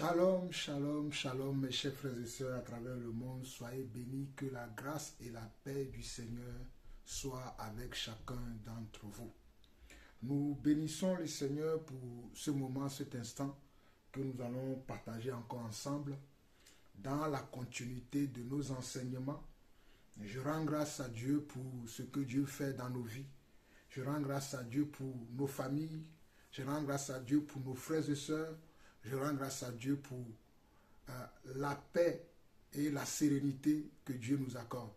Shalom, shalom, shalom, mes chers frères et sœurs à travers le monde. Soyez bénis, que la grâce et la paix du Seigneur soient avec chacun d'entre vous. Nous bénissons le Seigneur pour ce moment, cet instant que nous allons partager encore ensemble dans la continuité de nos enseignements. Je rends grâce à Dieu pour ce que Dieu fait dans nos vies. Je rends grâce à Dieu pour nos familles. Je rends grâce à Dieu pour nos frères et sœurs. Je rends grâce à Dieu pour la paix et la sérénité que Dieu nous accorde.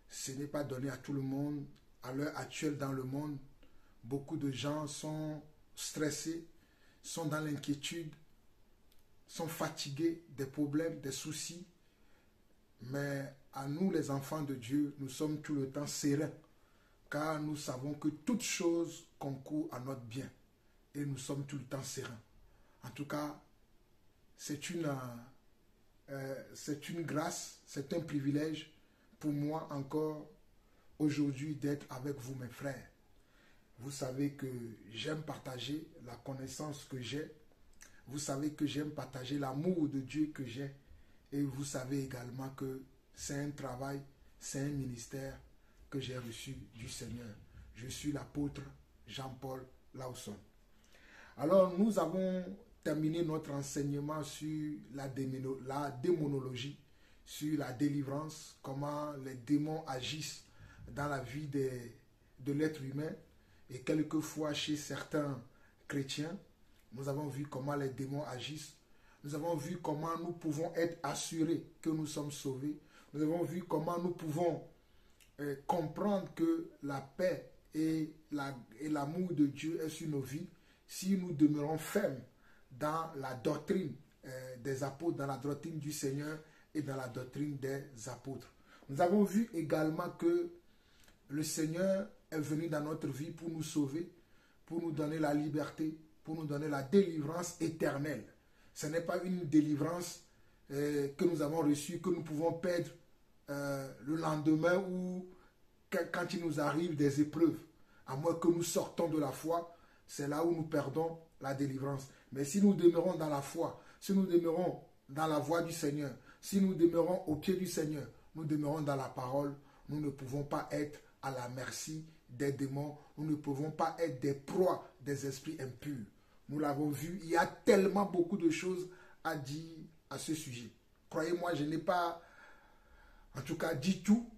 Ce n'est pas donné à tout le monde. À l'heure actuelle dans le monde, beaucoup de gens sont stressés, sont dans l'inquiétude, sont fatigués des problèmes, des soucis. Mais à nous, les enfants de Dieu, nous sommes tout le temps sereins, car nous savons que toute chose concourt à notre bien. Et nous sommes tout le temps sereins. En tout cas, c'est une grâce, c'est un privilège pour moi encore aujourd'hui d'être avec vous, mes frères. Vous savez que j'aime partager la connaissance que j'ai. Vous savez que j'aime partager l'amour de Dieu que j'ai. Et vous savez également que c'est un travail, c'est un ministère que j'ai reçu du Seigneur. Je suis l'apôtre Jean-Paul Lawson. Alors, nous avons terminé notre enseignement sur la démonologie, sur la délivrance, comment les démons agissent dans la vie de l'être humain et quelquefois chez certains chrétiens. Nous avons vu comment les démons agissent. Nous avons vu comment nous pouvons être assurés que nous sommes sauvés. Nous avons vu comment nous pouvons comprendre que la paix et l'amour de Dieu est sur nos vies si nous demeurons fermes dans la doctrine des apôtres, dans la doctrine du Seigneur et dans la doctrine des apôtres. Nous avons vu également que le Seigneur est venu dans notre vie pour nous sauver, pour nous donner la liberté, pour nous donner la délivrance éternelle. Ce n'est pas une délivrance que nous avons reçue, que nous pouvons perdre le lendemain ou quand il nous arrive des épreuves. À moins que nous sortons de la foi, c'est là où nous perdons la délivrance. Mais si nous demeurons dans la foi, si nous demeurons dans la voie du Seigneur, si nous demeurons au pied du Seigneur, nous demeurons dans la parole, nous ne pouvons pas être à la merci des démons, nous ne pouvons pas être des proies des esprits impurs. Nous l'avons vu, il y a tellement beaucoup de choses à dire à ce sujet. Croyez-moi, je n'ai pas, en tout cas, dit tout.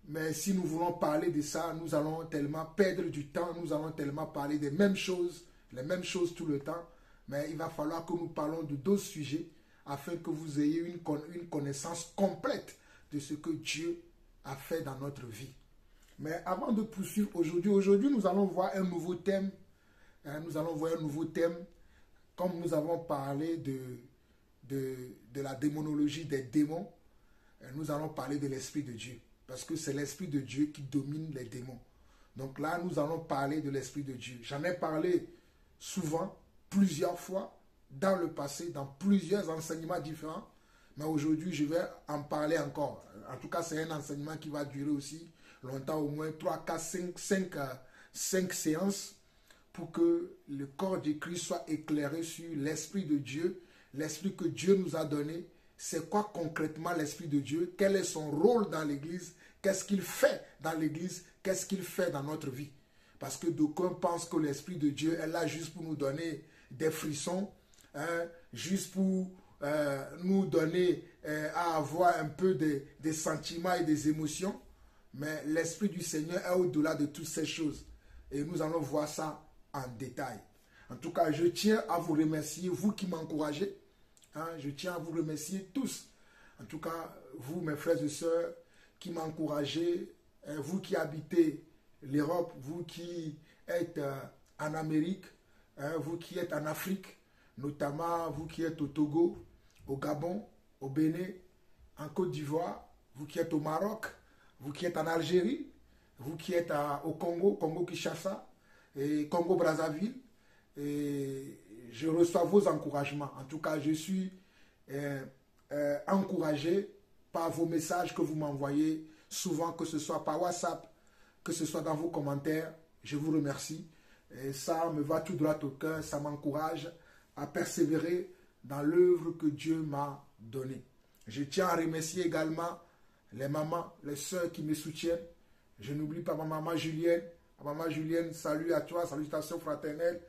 Mais si nous voulons parler de ça, nous allons tellement perdre du temps, nous allons tellement parler des mêmes choses, les mêmes choses tout le temps. Mais il va falloir que nous parlons de d'autres sujets afin que vous ayez une connaissance complète de ce que Dieu a fait dans notre vie. Mais avant de poursuivre aujourd'hui, nous allons voir un nouveau thème. Nous allons voir un nouveau thème, comme nous avons parlé de la démonologie des démons. Nous allons parler de l'Esprit de Dieu. Parce que c'est l'Esprit de Dieu qui domine les démons. Donc là, nous allons parler de l'Esprit de Dieu. J'en ai parlé souvent, plusieurs fois, dans le passé, dans plusieurs enseignements différents. Mais aujourd'hui, je vais en parler encore. En tout cas, c'est un enseignement qui va durer aussi longtemps, au moins 3, 4, 5 séances, pour que le corps de Christ soit éclairé sur l'Esprit de Dieu, l'Esprit que Dieu nous a donné. C'est quoi concrètement l'Esprit de Dieu? Quel est son rôle dans l'Église? Qu'est-ce qu'il fait dans l'Église? Qu'est-ce qu'il fait dans notre vie? Parce que d'aucuns pensent que l'Esprit de Dieu est là juste pour nous donner des frissons, juste pour nous donner à avoir un peu des sentiments et des émotions. Mais l'Esprit du Seigneur est au-delà de toutes ces choses. Et nous allons voir ça en détail. En tout cas, je tiens à vous remercier, vous qui m'encouragez. Je tiens à vous remercier tous. En tout cas, vous, mes frères et sœurs, qui m'encouragez, vous qui habitez l'Europe, vous qui êtes en Amérique, vous qui êtes en Afrique, notamment vous qui êtes au Togo, au Gabon, au Bénin, en Côte d'Ivoire, vous qui êtes au Maroc, vous qui êtes en Algérie, vous qui êtes au Congo, Congo-Kinshasa, et Congo-Brazzaville, et je reçois vos encouragements. En tout cas, je suis encouragé par vos messages que vous m'envoyez souvent, que ce soit par WhatsApp, que ce soit dans vos commentaires. Je vous remercie. Et ça me va tout droit au cœur, ça m'encourage à persévérer dans l'œuvre que Dieu m'a donnée. Je tiens à remercier également les mamans, les sœurs qui me soutiennent. Je n'oublie pas ma maman Julienne. Maman Julienne, salut à toi, salutations fraternelles.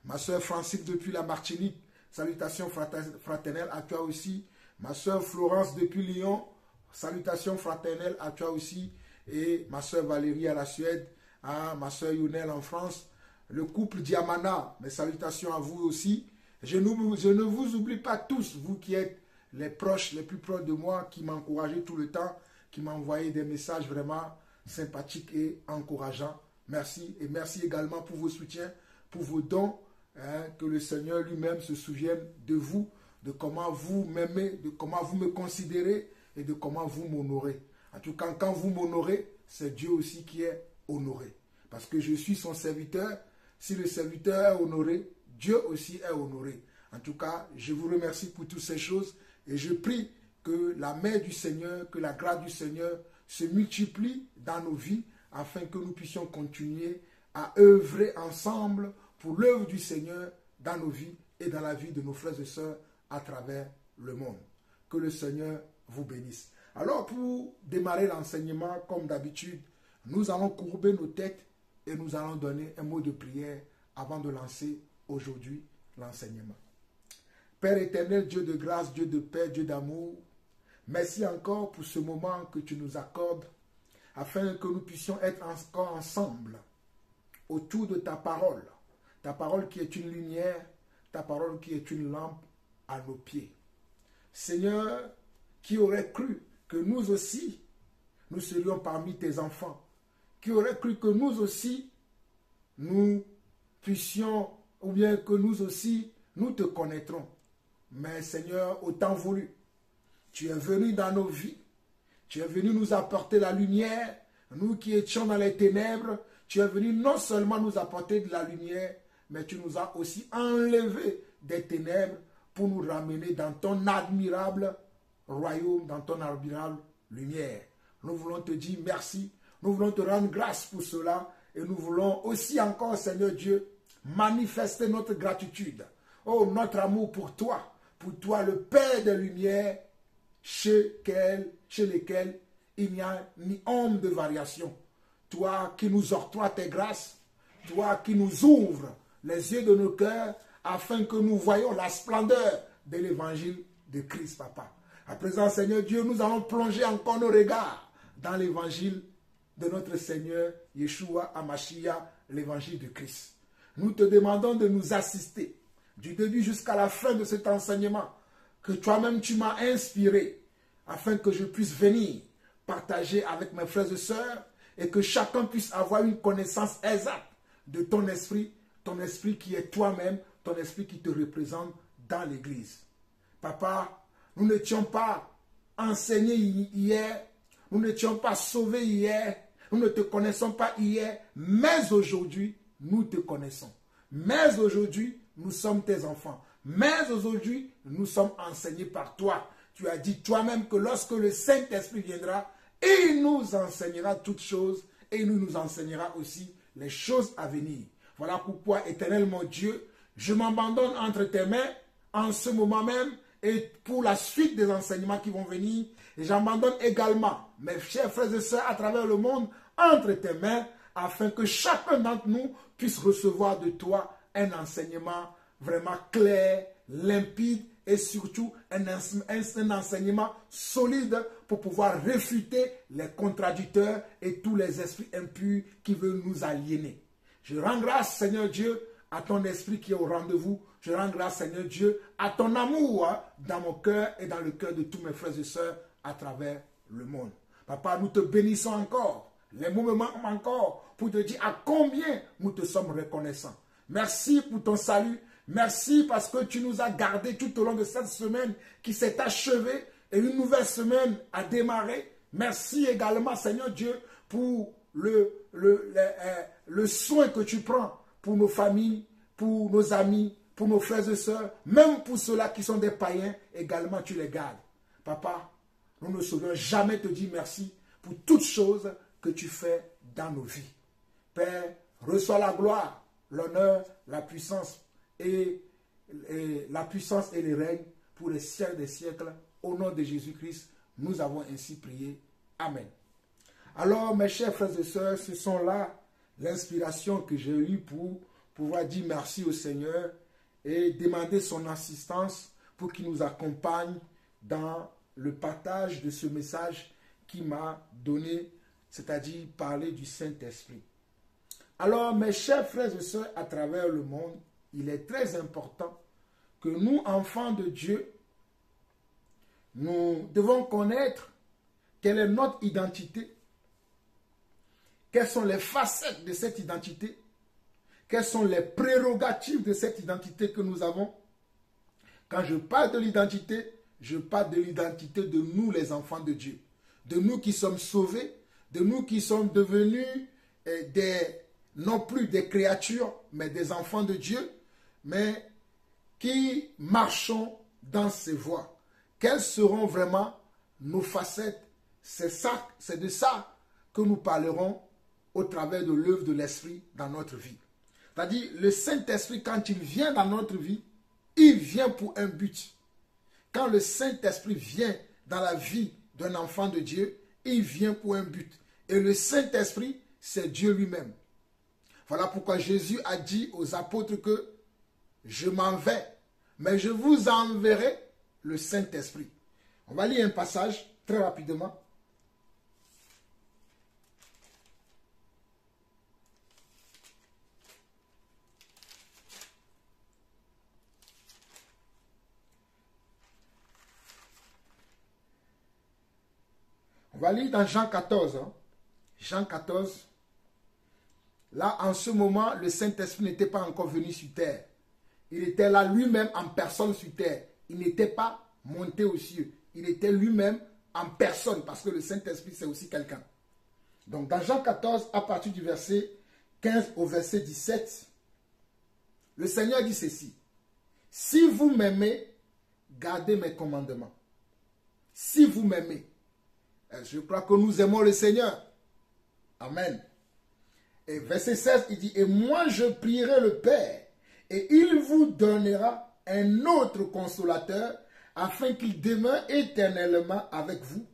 Ma sœur Francine depuis la Martinique, salutations fraternelles à toi aussi. Ma sœur Florence depuis Lyon, salutations fraternelles à toi aussi. Et ma sœur Valérie à la Suède, ma sœur Younel en France. Le couple Diamana, mes salutations à vous aussi. Je ne vous oublie pas tous, vous qui êtes les proches, les plus proches de moi, qui m'encouragez tout le temps, qui m'envoyez des messages vraiment sympathiques et encourageants. Merci. Et merci également pour vos soutiens, pour vos dons, que le Seigneur lui-même se souvienne de vous, de comment vous m'aimez, de comment vous me considérez et de comment vous m'honorez. En tout cas, quand vous m'honorez, c'est Dieu aussi qui est honoré. Parce que je suis son serviteur. Si le serviteur est honoré, Dieu aussi est honoré. En tout cas, je vous remercie pour toutes ces choses et je prie que la main du Seigneur, que la grâce du Seigneur se multiplie dans nos vies afin que nous puissions continuer à œuvrer ensemble pour l'œuvre du Seigneur dans nos vies et dans la vie de nos frères et sœurs à travers le monde. Que le Seigneur vous bénisse. Alors, pour démarrer l'enseignement, comme d'habitude, nous allons courber nos têtes et nous allons donner un mot de prière avant de lancer aujourd'hui l'enseignement. Père éternel, Dieu de grâce, Dieu de paix, Dieu d'amour, merci encore pour ce moment que tu nous accordes afin que nous puissions être encore ensemble autour de ta parole qui est une lumière, ta parole qui est une lampe à nos pieds. Seigneur, qui aurait cru que nous aussi, nous serions parmi tes enfants, qui aurait cru que nous aussi, nous puissions, ou bien que nous aussi, nous te connaîtrons. Mais Seigneur, au temps voulu, tu es venu dans nos vies, tu es venu nous apporter la lumière, nous qui étions dans les ténèbres, tu es venu non seulement nous apporter de la lumière, mais tu nous as aussi enlevé des ténèbres pour nous ramener dans ton admirable royaume, dans ton admirable lumière. Nous voulons te dire merci, nous voulons te rendre grâce pour cela et nous voulons aussi encore, Seigneur Dieu, manifester notre gratitude, oh, notre amour pour toi le Père des Lumières, chez lesquels il n'y a ni ombre de variation. Toi qui nous octroies tes grâces, toi qui nous ouvres les yeux de nos cœurs afin que nous voyions la splendeur de l'évangile de Christ, Papa. À présent, Seigneur Dieu, nous allons plonger encore nos regards dans l'évangile de notre Seigneur Yeshua HaMashiach, l'évangile de Christ. Nous te demandons de nous assister du début jusqu'à la fin de cet enseignement que toi-même tu m'as inspiré afin que je puisse venir partager avec mes frères et sœurs et que chacun puisse avoir une connaissance exacte de ton esprit qui est toi-même, ton esprit qui te représente dans l'église. Papa, nous n'étions pas enseignés hier, nous n'étions pas sauvés hier, nous ne te connaissons pas hier, mais aujourd'hui, nous te connaissons. Mais aujourd'hui, nous sommes tes enfants. Mais aujourd'hui, nous sommes enseignés par toi. Tu as dit toi-même que lorsque le Saint-Esprit viendra, il nous enseignera toutes choses et il nous enseignera aussi les choses à venir. Voilà pourquoi, éternel mon Dieu, je m'abandonne entre tes mains en ce moment même et pour la suite des enseignements qui vont venir. Et j'abandonne également mes chers frères et sœurs à travers le monde entre tes mains afin que chacun d'entre nous puisse recevoir de toi un enseignement vraiment clair, limpide et surtout un enseignement solide pour pouvoir réfuter les contradicteurs et tous les esprits impurs qui veulent nous aliéner. Je rends grâce, Seigneur Dieu, à ton esprit qui est au rendez-vous. Je rends grâce, Seigneur Dieu, à ton amour dans mon cœur et dans le cœur de tous mes frères et sœurs à travers le monde. Papa, nous te bénissons encore. Les mots me manquent encore pour te dire à combien nous te sommes reconnaissants. Merci pour ton salut. Merci parce que tu nous as gardés tout au long de cette semaine qui s'est achevée et une nouvelle semaine a démarré. Merci également, Seigneur Dieu, pour le soin que tu prends pour nos familles, pour nos amis, pour nos frères et sœurs, même pour ceux-là qui sont des païens, également tu les gardes. Papa, nous ne saurions jamais te dire merci pour toutes choses que tu fais dans nos vies. Père, reçois la gloire, l'honneur, la puissance et la puissance et le règne pour les siècles des siècles. Au nom de Jésus-Christ, nous avons ainsi prié. Amen. Alors, mes chers frères et sœurs, ce sont là l'inspiration que j'ai eue pour pouvoir dire merci au Seigneur et demander son assistance pour qu'il nous accompagne dans le partage de ce message qu'il m'a donné, c'est-à-dire parler du Saint-Esprit. Alors, mes chers frères et sœurs, à travers le monde, il est très important que nous, enfants de Dieu, nous devons connaître quelle est notre identité, quelles sont les facettes de cette identité, quelles sont les prérogatives de cette identité que nous avons. Quand je parle de l'identité, je parle de l'identité de nous, les enfants de Dieu, de nous qui sommes sauvés, de nous qui sommes devenus non plus des créatures, mais des enfants de Dieu, mais qui marchons dans ses voies. Quelles seront vraiment nos facettes? C'est de ça que nous parlerons au travers de l'œuvre de l'Esprit dans notre vie. C'est-à-dire, le Saint-Esprit, quand il vient dans notre vie, il vient pour un but. Quand le Saint-Esprit vient dans la vie d'un enfant de Dieu, il vient pour un but. Et le Saint-Esprit, c'est Dieu lui-même. Voilà pourquoi Jésus a dit aux apôtres que je m'en vais, mais je vous enverrai le Saint-Esprit. On va lire un passage très rapidement. On va lire dans Jean 14. Jean 14. Là, en ce moment, le Saint-Esprit n'était pas encore venu sur terre. Il était là lui-même en personne sur terre. Il n'était pas monté aux cieux. Il était lui-même en personne parce que le Saint-Esprit, c'est aussi quelqu'un. Donc, dans Jean 14, à partir du verset 15 au verset 17, le Seigneur dit ceci. Si vous m'aimez, gardez mes commandements. Si vous m'aimez. Je crois que nous aimons le Seigneur. Amen. Et verset 16, il dit, et moi je prierai le Père, et il vous donnera un autre consolateur, afin qu'il demeure éternellement avec vous,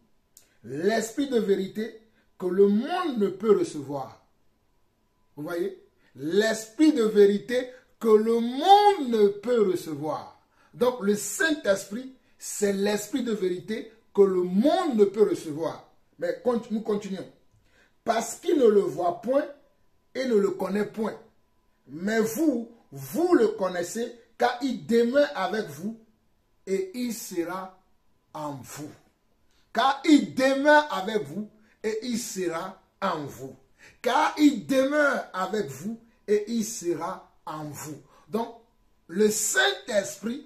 l'Esprit de vérité que le monde ne peut recevoir. Vous voyez? L'Esprit de vérité que le monde ne peut recevoir. Donc le Saint-Esprit, c'est l'Esprit de vérité que le monde ne peut recevoir. Mais nous continuons. Parce qu'il ne le voit point et ne le connaît point. Mais vous, vous le connaissez, car il demeure avec vous et il sera en vous. Car il demeure avec vous et il sera en vous. Car il demeure avec vous et il sera en vous. Donc, le Saint-Esprit,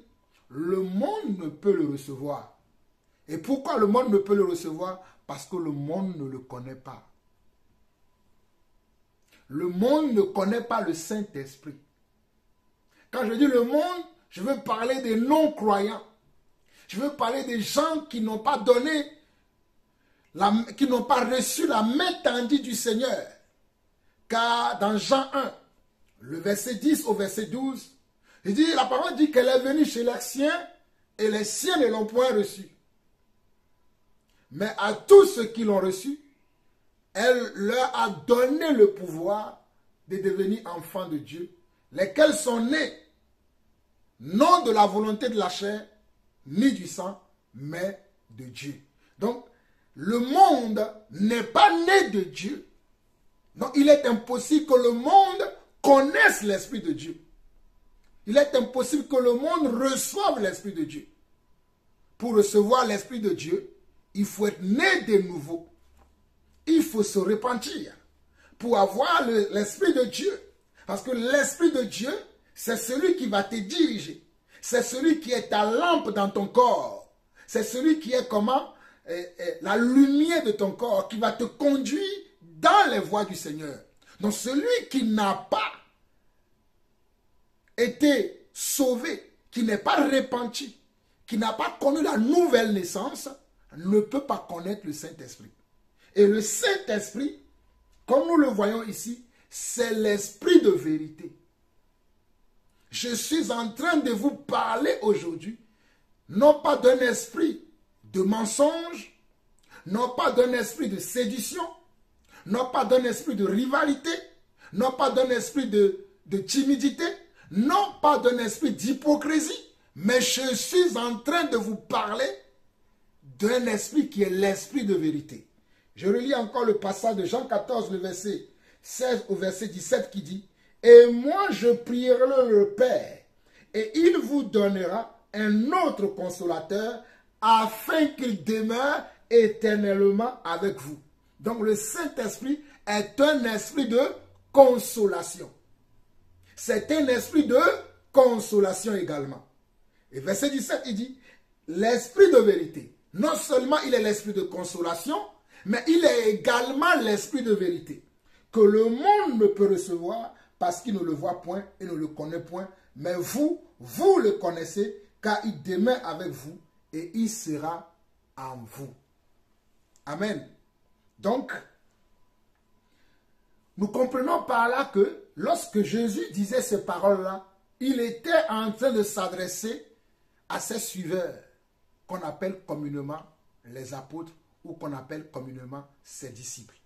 le monde ne peut le recevoir. Et pourquoi le monde ne peut le recevoir? Parce que le monde ne le connaît pas. Le monde ne connaît pas le Saint-Esprit. Quand je dis le monde, je veux parler des non-croyants. Je veux parler des gens qui n'ont pas donné, qui n'ont pas reçu la main tendue du Seigneur. Car dans Jean 1, le verset 10 au verset 12, il dit, la parole dit qu'elle est venue chez les siens et les siens ne l'ont point reçue. Mais à tous ceux qui l'ont reçu, elle leur a donné le pouvoir de devenir enfants de Dieu, lesquels sont nés, non de la volonté de la chair, ni du sang, mais de Dieu. Donc, le monde n'est pas né de Dieu. Donc, il est impossible que le monde connaisse l'Esprit de Dieu. Il est impossible que le monde reçoive l'Esprit de Dieu. Pour recevoir l'Esprit de Dieu, il faut être né de nouveau. Il faut se repentir pour avoir l'Esprit de Dieu. Parce que l'Esprit de Dieu, c'est celui qui va te diriger. C'est celui qui est ta lampe dans ton corps. C'est celui qui est comment la lumière de ton corps, qui va te conduire dans les voies du Seigneur. Donc celui qui n'a pas été sauvé, qui n'est pas repenti, qui n'a pas connu la nouvelle naissance, ne peut pas connaître le Saint-Esprit. Et le Saint-Esprit, comme nous le voyons ici, c'est l'Esprit de vérité. je suis en train de vous parler aujourd'hui, non pas d'un esprit de mensonge, non pas d'un esprit de séduction, non pas d'un esprit de rivalité, non pas d'un esprit de timidité, non pas d'un esprit d'hypocrisie, mais je suis en train de vous parler d'un esprit qui est l'esprit de vérité. Je relis encore le passage de Jean 14, le verset 16 au verset 17 qui dit « Et moi je prierai le Père, et il vous donnera un autre consolateur, afin qu'il demeure éternellement avec vous. » Donc le Saint-Esprit est un esprit de consolation. C'est un esprit de consolation également. Et verset 17, il dit, l'esprit de vérité, non seulement il est l'esprit de consolation, mais il est également l'esprit de vérité, que le monde ne peut recevoir parce qu'il ne le voit point et ne le connaît point, mais vous le connaissez, car il demeure avec vous et il sera en vous. Amen. Donc, nous comprenons par là que lorsque Jésus disait ces paroles-là, il était en train de s'adresser à ses suiveurs, qu'on appelle communément les apôtres ou qu'on appelle communément ses disciples.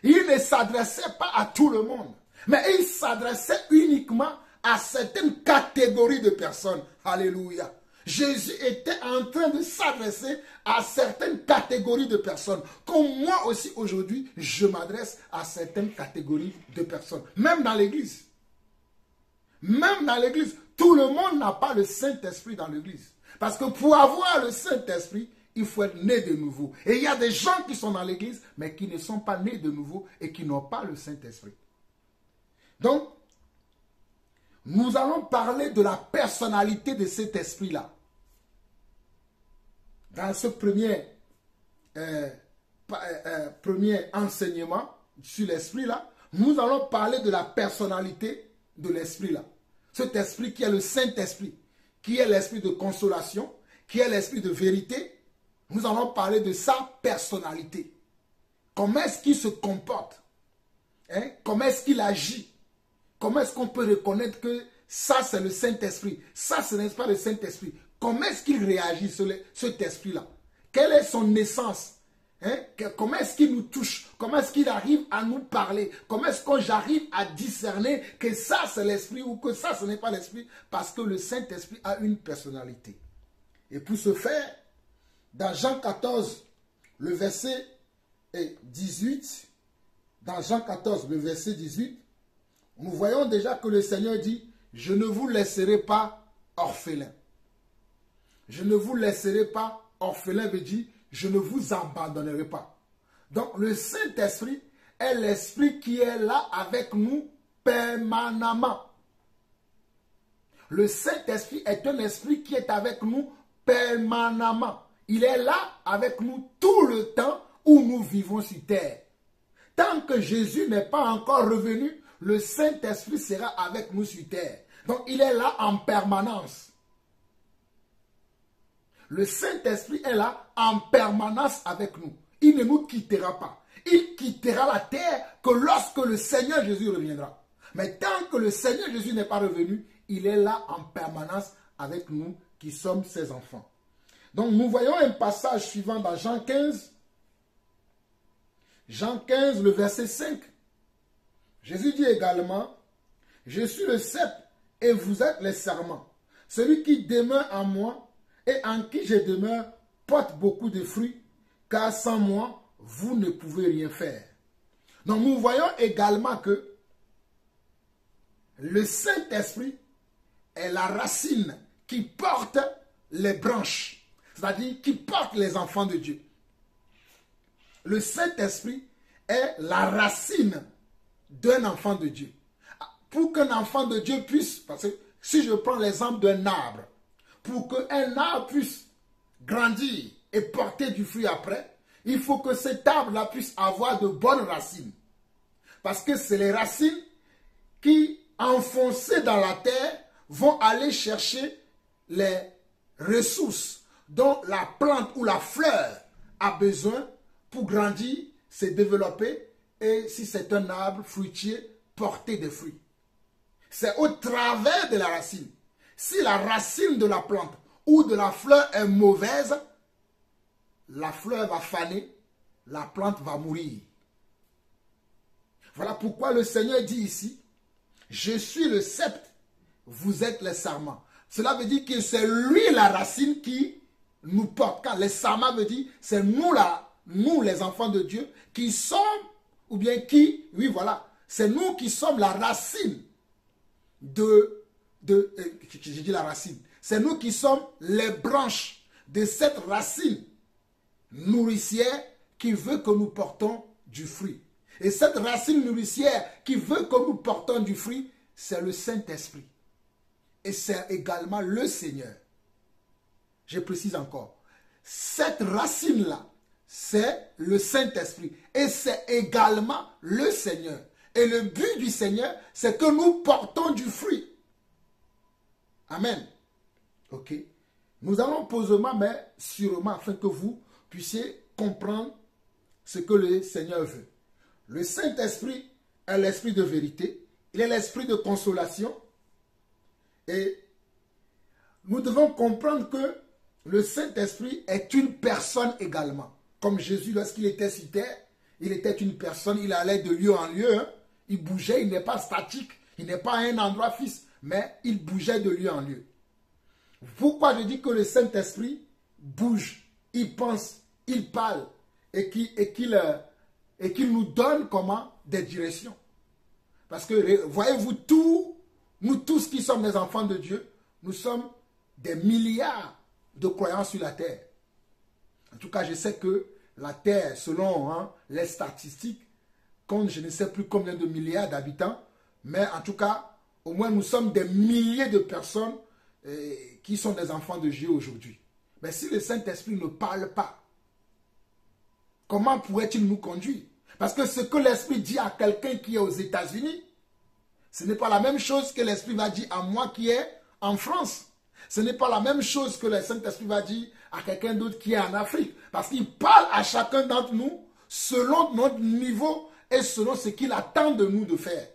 Il ne s'adressait pas à tout le monde, mais il s'adressait uniquement à certaines catégories de personnes. Alléluia. Jésus était en train de s'adresser à certaines catégories de personnes. Comme moi aussi aujourd'hui, je m'adresse à certaines catégories de personnes. Même dans l'église. Même dans l'église. Tout le monde n'a pas le Saint-Esprit dans l'église. Parce que pour avoir le Saint-Esprit, il faut être né de nouveau. Et il y a des gens qui sont dans l'église, mais qui ne sont pas nés de nouveau et qui n'ont pas le Saint-Esprit. Donc, nous allons parler de la personnalité de cet esprit-là. Dans ce premier enseignement sur l'esprit-là, nous allons parler de la personnalité de l'esprit-là. Cet esprit qui est le Saint-Esprit, qui est l'esprit de consolation, qui est l'esprit de vérité. Nous allons parler de sa personnalité. Comment est-ce qu'il se comporte? Comment est-ce qu'il agit? Comment est-ce qu'on peut reconnaître que ça c'est le Saint-Esprit? Ça ce n'est pas le Saint-Esprit. Comment est-ce qu'il réagit, cet esprit-là? Quelle est son essence? Comment est-ce qu'il nous touche? Comment est-ce qu'il arrive à nous parler? Comment est-ce que j'arrive à discerner que ça c'est l'esprit ou que ça ce n'est pas l'esprit? Parce que le Saint-Esprit a une personnalité. Et pour ce faire, dans Jean 14, le verset 18, dans Jean 14, le verset 18, nous voyons déjà que le Seigneur dit, je ne vous laisserai pas orphelins. Je ne vous laisserai pas orphelins, veut dire, je ne vous abandonnerai pas. Donc le Saint-Esprit est l'Esprit qui est là avec nous permanemment. Le Saint-Esprit est un esprit qui est avec nous permanemment. Il est là avec nous tout le temps où nous vivons sur terre. Tant que Jésus n'est pas encore revenu, le Saint-Esprit sera avec nous sur terre. Donc il est là en permanence. Le Saint-Esprit est là en permanence avec nous. Il ne nous quittera pas. Il quittera la terre que lorsque le Seigneur Jésus reviendra. Mais tant que le Seigneur Jésus n'est pas revenu, il est là en permanence avec nous qui sommes ses enfants. Donc nous voyons un passage suivant dans Jean 15. Jean 15, le verset 5. Jésus dit également, « Je suis le cep et vous êtes les serments. Celui qui demeure en moi et en qui je demeure porte beaucoup de fruits, car sans moi, vous ne pouvez rien faire. » Donc nous voyons également que le Saint-Esprit est la racine qui porte les branches, c'est-à-dire qui porte les enfants de Dieu. Le Saint-Esprit est la racine d'un enfant de Dieu. Pour qu'un enfant de Dieu puisse, parce que si je prends l'exemple d'un arbre, pour qu'un arbre puisse grandir et porter du fruit après, il faut que cet arbre-là puisse avoir de bonnes racines. Parce que c'est les racines qui, enfoncées dans la terre, vont aller chercher les ressources dont la plante ou la fleur a besoin pour grandir, se développer et si c'est un arbre fruitier, porter des fruits. C'est au travers de la racine. Si la racine de la plante ou de la fleur est mauvaise, la fleur va faner, la plante va mourir. Voilà pourquoi le Seigneur dit ici, je suis le sceptre, vous êtes les sarments. Cela veut dire que c'est lui la racine qui nous porte. Quand les sarments veut dire, c'est nous là, nous les enfants de Dieu, qui sommes, ou bien qui, oui voilà, c'est nous qui sommes la racine j'ai dit la racine, c'est nous qui sommes les branches de cette racine nourricière qui veut que nous portons du fruit. Et cette racine nourricière qui veut que nous portons du fruit, c'est le Saint-Esprit. Et c'est également le Seigneur. Je précise encore. Cette racine-là, c'est le Saint-Esprit. Et c'est également le Seigneur. Et le but du Seigneur, c'est que nous portons du fruit. Amen. Ok. Nous allons posément, mais sûrement, afin que vous puissiez comprendre ce que le Seigneur veut. Le Saint-Esprit est l'esprit de vérité. Il est l'esprit de consolation. Et nous devons comprendre que le Saint-Esprit est une personne également. Comme Jésus, lorsqu'il était sur terre, il était une personne, il allait de lieu en lieu. Hein. Il bougeait, il n'est pas statique, il n'est pas à un endroit fixe, mais il bougeait de lieu en lieu. Pourquoi je dis que le Saint-Esprit bouge, il pense, il parle et qu'il nous donne comment des directions. Parce que, voyez-vous, nous tous qui sommes des enfants de Dieu, nous sommes des milliards de croyants sur la terre. En tout cas, je sais que la terre, selon les statistiques, compte je ne sais plus combien de milliards d'habitants, mais en tout cas, au moins nous sommes des milliers de personnes qui sont des enfants de Dieu aujourd'hui. Mais si le Saint-Esprit ne parle pas, comment pourrait-il nous conduire? Parce que ce que l'Esprit dit à quelqu'un qui est aux États-Unis, ce n'est pas la même chose que l'Esprit va dire à moi qui est en France. Ce n'est pas la même chose que le Saint-Esprit va dire à quelqu'un d'autre qui est en Afrique. Parce qu'il parle à chacun d'entre nous selon notre niveau et selon ce qu'il attend de nous de faire.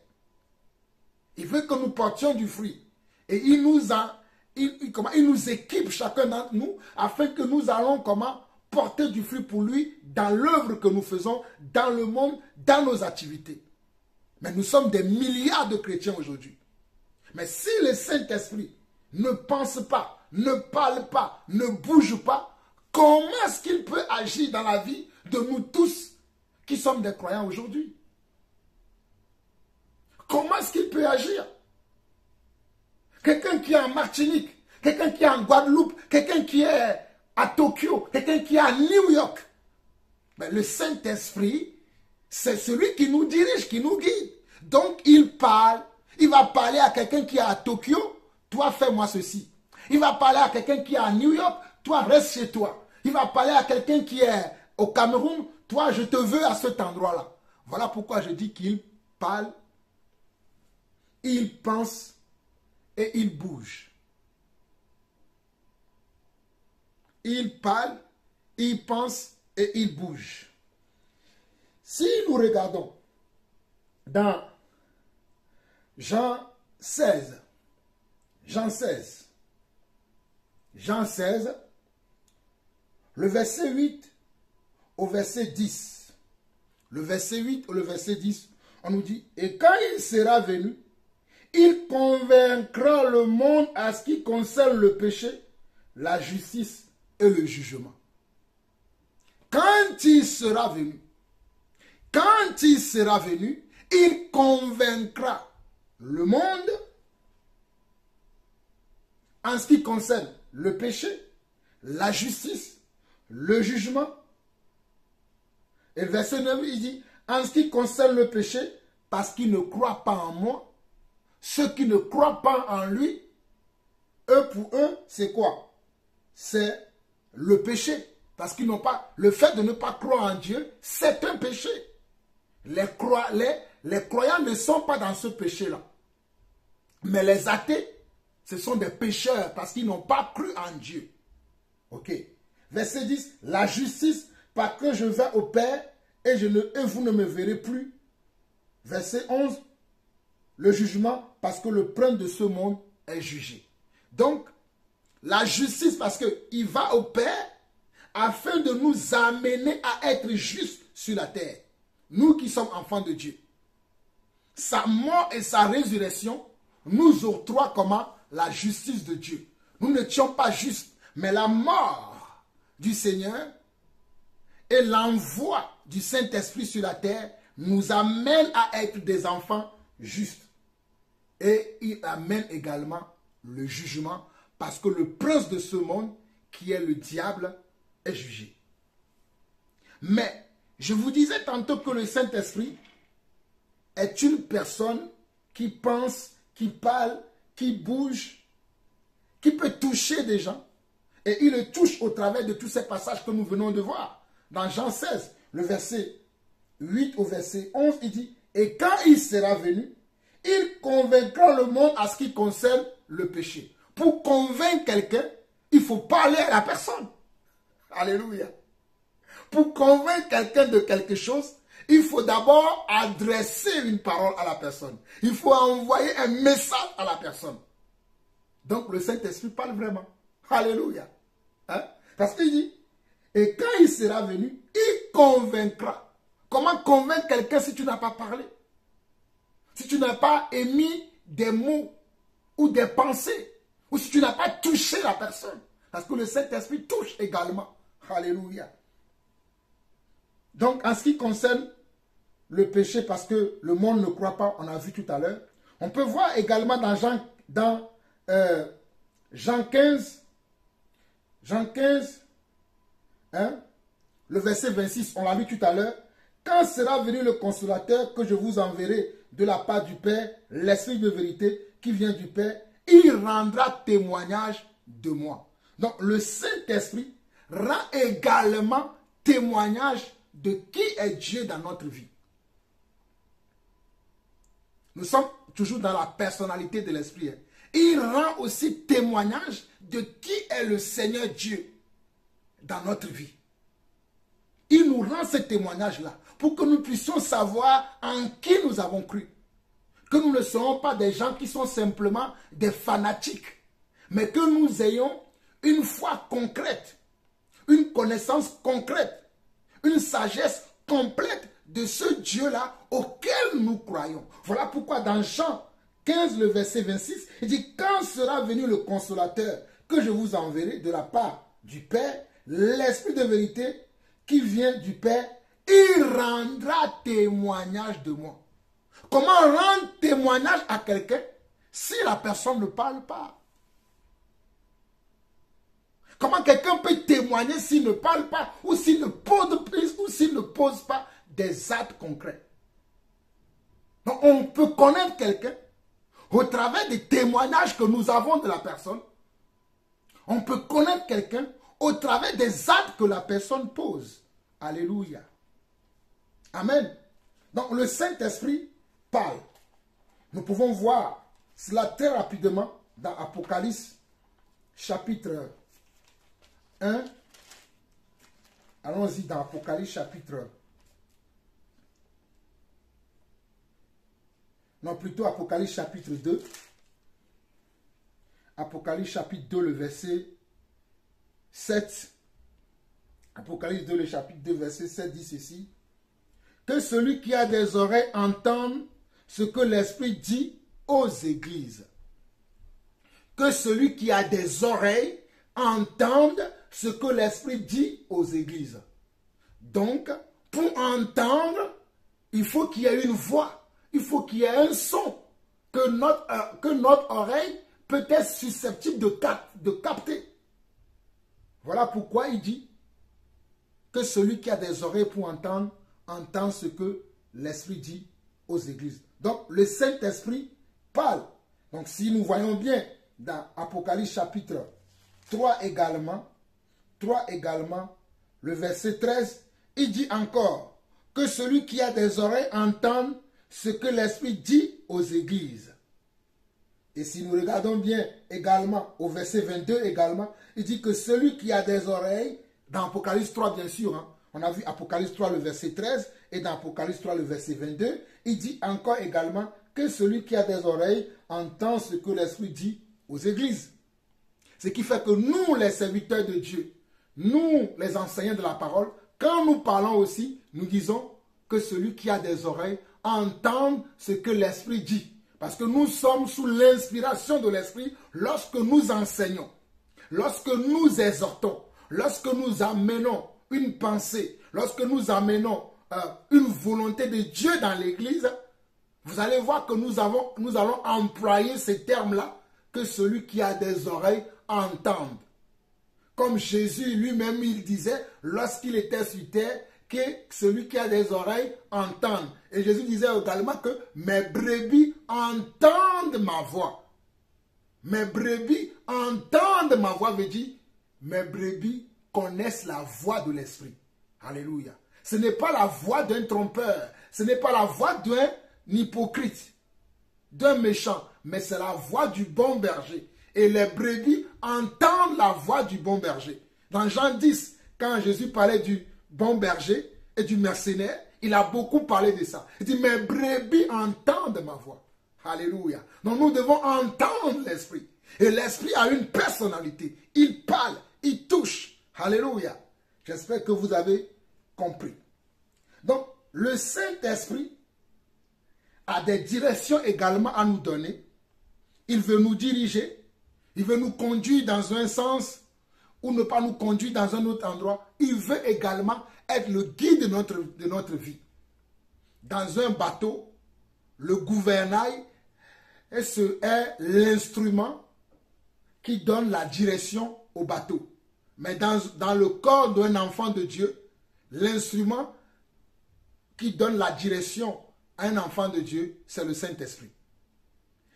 Il veut que nous portions du fruit. Et il nous équipe chacun d'entre nous afin que nous allons porter du fruit pour lui dans l'œuvre que nous faisons, dans le monde, dans nos activités. Mais nous sommes des milliards de chrétiens aujourd'hui. Mais si le Saint-Esprit ne pense pas, ne parle pas, ne bouge pas, comment est-ce qu'il peut agir dans la vie de nous tous qui sommes des croyants aujourd'hui? Comment est-ce qu'il peut agir? Quelqu'un qui est en Martinique, quelqu'un qui est en Guadeloupe, quelqu'un qui est à Tokyo, quelqu'un qui est à New York. Mais le Saint-Esprit, c'est celui qui nous dirige, qui nous guide. Donc il parle, il va parler à quelqu'un qui est à Tokyo, toi fais-moi ceci. Il va parler à quelqu'un qui est à New York, toi reste chez toi. Il va parler à quelqu'un qui est au Cameroun, toi je te veux à cet endroit-là. Voilà pourquoi je dis qu'il parle, il pense et il bouge. Il parle, il pense et il bouge. Si nous regardons dans Jean 16, le verset 8 au verset 10. Le verset 8 au verset 10, on nous dit, et quand il sera venu, il convaincra le monde à ce qui concerne le péché, la justice et le jugement. Quand il sera venu, il convaincra le monde en ce qui concerne le péché, la justice, le jugement. Et le verset 9, il dit, en ce qui concerne le péché, parce qu'ils ne croient pas en moi, ceux qui ne croient pas en lui, eux pour eux, c'est quoi? C'est le péché. Parce qu'ils n'ont pas, le fait de ne pas croire en Dieu, c'est un péché. Les croyants ne sont pas dans ce péché-là. Mais les athées, ce sont des pécheurs parce qu'ils n'ont pas cru en Dieu. Ok. Verset 10, la justice, parce que je vais au Père et vous ne me verrez plus. Verset 11, le jugement, parce que le prince de ce monde est jugé. Donc, la justice, parce qu'il va au Père afin de nous amener à être justes sur la terre. Nous qui sommes enfants de Dieu. Sa mort et sa résurrection nous octroient comment? La justice de Dieu. Nous n'étions pas justes, mais la mort du Seigneur et l'envoi du Saint-Esprit sur la terre nous amène à être des enfants justes. Et il amène également le jugement parce que le prince de ce monde, qui est le diable, est jugé. Mais je vous disais tantôt que le Saint-Esprit est une personne qui pense, qui parle, qui bouge, qui peut toucher des gens. Et il le touche au travers de tous ces passages que nous venons de voir. Dans Jean 16, le verset 8 au verset 11, il dit, « Et quand il sera venu, il convaincra le monde à ce qui concerne le péché. » Pour convaincre quelqu'un, il faut parler à la personne. Alléluia. Pour convaincre quelqu'un de quelque chose, il faut d'abord adresser une parole à la personne. Il faut envoyer un message à la personne. Donc le Saint-Esprit parle vraiment. Alléluia. Hein? Parce qu'il dit, et quand il sera venu, il convaincra. Comment convaincre quelqu'un si tu n'as pas parlé? Si tu n'as pas émis des mots ou des pensées, ou si tu n'as pas touché la personne. Parce que le Saint-Esprit touche également. Alléluia. Donc, en ce qui concerne le péché, parce que le monde ne croit pas, on a vu tout à l'heure, on peut voir également dans Jean 15, hein, le verset 26, on l'a lu tout à l'heure. Quand sera venu le consolateur que je vous enverrai de la part du Père, l'Esprit de vérité qui vient du Père, il rendra témoignage de moi. Donc le Saint-Esprit rend également témoignage de qui est Dieu dans notre vie. Nous sommes toujours dans la personnalité de l'Esprit. Il rend aussi témoignage de qui est le Seigneur Dieu dans notre vie. Il nous rend ce témoignage-là pour que nous puissions savoir en qui nous avons cru. Que nous ne serons pas des gens qui sont simplement des fanatiques, mais que nous ayons une foi concrète, une connaissance concrète, une sagesse complète de ce Dieu-là auquel nous croyons. Voilà pourquoi dans Jean 15, le verset 26, il dit, quand sera venu le consolateur que je vous enverrai de la part du Père, l'Esprit de vérité qui vient du Père, il rendra témoignage de moi. Comment rendre témoignage à quelqu'un si la personne ne parle pas? Comment quelqu'un peut témoigner s'il ne parle pas ou s'il ne pose pas des actes concrets? Donc on peut connaître quelqu'un au travers des témoignages que nous avons de la personne. On peut connaître quelqu'un au travers des actes que la personne pose. Alléluia. Amen. Donc le Saint-Esprit parle. Nous pouvons voir cela très rapidement dans Apocalypse chapitre 1. Allons-y dans Apocalypse chapitre... Non, plutôt Apocalypse chapitre 2. Apocalypse chapitre 2, le verset 7. Apocalypse 2, le chapitre 2, verset 7 dit ceci. Que celui qui a des oreilles entende ce que l'Esprit dit aux églises. Que celui qui a des oreilles entende ce que l'Esprit dit aux églises. Donc, pour entendre, il faut qu'il y ait une voix. Il faut qu'il y ait un son que notre oreille peut être susceptible de capter. Voilà pourquoi il dit que celui qui a des oreilles pour entendre, entend ce que l'Esprit dit aux églises. Donc, le Saint-Esprit parle. Donc, si nous voyons bien dans Apocalypse chapitre 3 également, le verset 13, il dit encore que celui qui a des oreilles entende ce que l'Esprit dit aux églises. Et si nous regardons bien également au verset 22 également, il dit que celui qui a des oreilles, dans Apocalypse 3 bien sûr, hein, on a vu Apocalypse 3 le verset 13 et dans Apocalypse 3 le verset 22, il dit encore également que celui qui a des oreilles entend ce que l'Esprit dit aux églises. Ce qui fait que nous, les serviteurs de Dieu, nous, les enseignants de la parole, quand nous parlons aussi, nous disons que celui qui a des oreilles entende ce que l'Esprit dit. Parce que nous sommes sous l'inspiration de l'Esprit lorsque nous enseignons, lorsque nous exhortons, lorsque nous amenons une pensée, lorsque nous amenons une volonté de Dieu dans l'Église. Vous allez voir que nous allons employer ces termes-là, que celui qui a des oreilles entende. Comme Jésus lui-même, il disait, lorsqu'il était sur terre, que celui qui a des oreilles entende. Et Jésus disait également que mes brebis entendent ma voix. Mes brebis entendent ma voix, veut dire, mes brebis connaissent la voix de l'Esprit. Alléluia. Ce n'est pas la voix d'un trompeur, ce n'est pas la voix d'un hypocrite, d'un méchant, mais c'est la voix du bon berger. Et les brebis entendent la voix du bon berger. Dans Jean 10, quand Jésus parlait du bon berger et du mercenaire, il a beaucoup parlé de ça. Il dit, mes brebis entendent ma voix. Alléluia. Donc nous devons entendre l'Esprit. Et l'Esprit a une personnalité. Il parle, il touche. Alléluia. J'espère que vous avez compris. Donc, le Saint-Esprit a des directions également à nous donner. Il veut nous diriger. Il veut nous conduire dans un sens ou ne pas nous conduire dans un autre endroit. Il veut également être le guide de notre vie. Dans un bateau, le gouvernail est l'instrument qui donne la direction au bateau. Mais dans le corps d'un enfant de Dieu, l'instrument qui donne la direction à un enfant de Dieu, c'est le Saint-Esprit.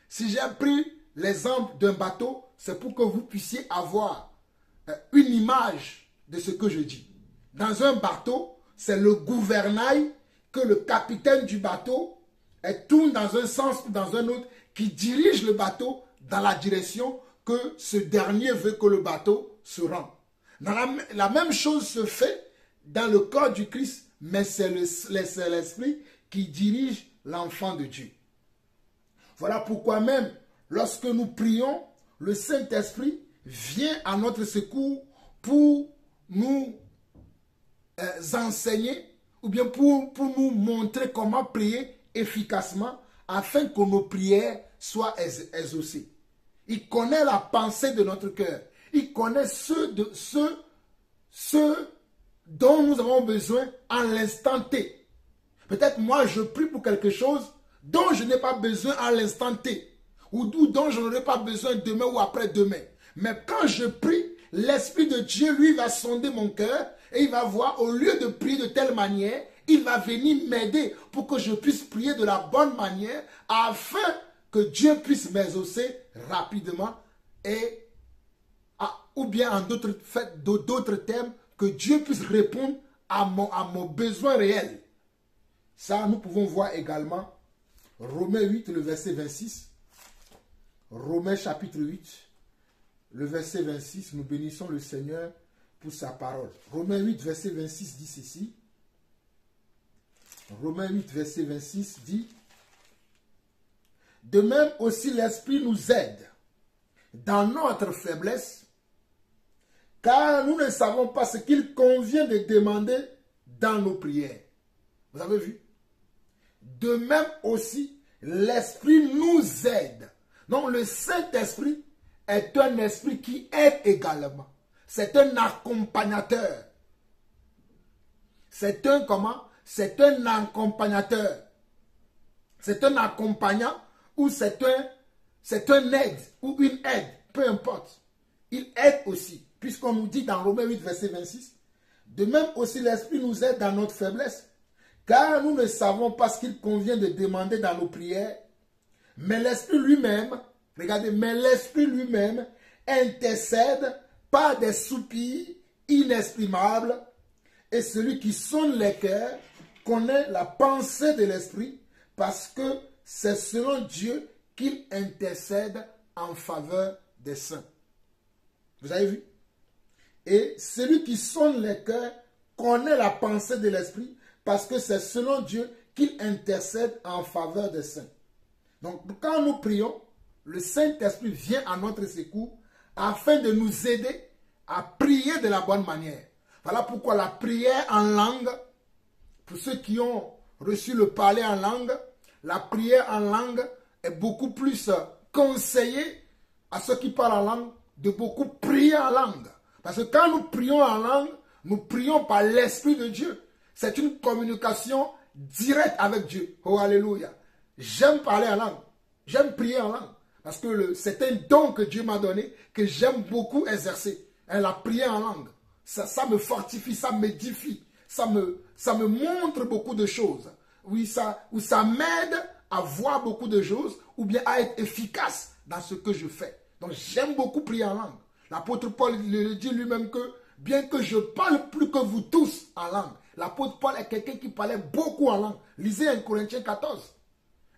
Si j'ai pris l'exemple d'un bateau, c'est pour que vous puissiez avoir une image de ce que je dis. Dans un bateau, c'est le gouvernail que le capitaine du bateau tourne dans un sens ou dans un autre, qui dirige le bateau dans la direction que ce dernier veut que le bateau se rende. La même chose se fait dans le corps du Christ, mais c'est l'Esprit qui dirige l'enfant de Dieu. Voilà pourquoi même, lorsque nous prions, le Saint-Esprit vient à notre secours pour nous enseigner ou bien pour nous montrer comment prier efficacement afin que nos prières soient exaucées. Il connaît la pensée de notre cœur. Il connaît ce dont nous avons besoin à l'instant T. Peut-être moi je prie pour quelque chose dont je n'ai pas besoin à l'instant T. Ou dont je n'aurai pas besoin demain ou après-demain. Mais quand je prie, l'Esprit de Dieu, lui, va sonder mon cœur et il va voir, au lieu de prier de telle manière, il va venir m'aider pour que je puisse prier de la bonne manière afin que Dieu puisse m'exaucer rapidement et, ou bien en d'autres termes, que Dieu puisse répondre à mon besoin réel. Ça, nous pouvons voir également Romains 8, le verset 26. Romains chapitre 8, le verset 26. Nous bénissons le Seigneur pour sa parole. Romains 8, verset 26 dit ceci. Romains 8, verset 26 dit: de même aussi l'Esprit nous aide dans notre faiblesse, car nous ne savons pas ce qu'il convient de demander dans nos prières. Vous avez vu? De même aussi, l'Esprit nous aide. Donc le Saint-Esprit est un esprit qui aide également. C'est un accompagnateur. C'est un comment? C'est un accompagnateur. C'est un accompagnant ou c'est un aide ou une aide, peu importe. Il aide aussi, puisqu'on nous dit dans Romains 8, verset 26, de même aussi l'Esprit nous aide dans notre faiblesse, car nous ne savons pas ce qu'il convient de demander dans nos prières, mais l'Esprit lui-même, regardez, mais l'Esprit lui-même intercède par des soupirs inexprimables, et celui qui sonde les cœurs connaît la pensée de l'Esprit, parce que c'est selon Dieu qu'il intercède en faveur des saints. Vous avez vu? Et celui qui sonde les cœurs connaît la pensée de l'Esprit, parce que c'est selon Dieu qu'il intercède en faveur des saints. Donc, quand nous prions, le Saint-Esprit vient à notre secours afin de nous aider à prier de la bonne manière. Voilà pourquoi la prière en langue, pour ceux qui ont reçu le parler en langue, la prière en langue est beaucoup plus conseillée à ceux qui parlent en langue de beaucoup prier en langue. Parce que quand nous prions en langue, nous prions par l'Esprit de Dieu. C'est une communication directe avec Dieu. Oh, alléluia. J'aime parler en langue. J'aime prier en langue. Parce que c'est un don que Dieu m'a donné, que j'aime beaucoup exercer. La prière en langue. Ça me fortifie, ça m'édifie. Ça me montre beaucoup de choses. Oui, ça m'aide à voir beaucoup de choses ou bien à être efficace dans ce que je fais. Donc j'aime beaucoup prier en langue. L'apôtre Paul le dit lui-même que bien que je parle plus que vous tous en langue, l'apôtre Paul est quelqu'un qui parlait beaucoup en langue. Lisez 1 Corinthiens 14.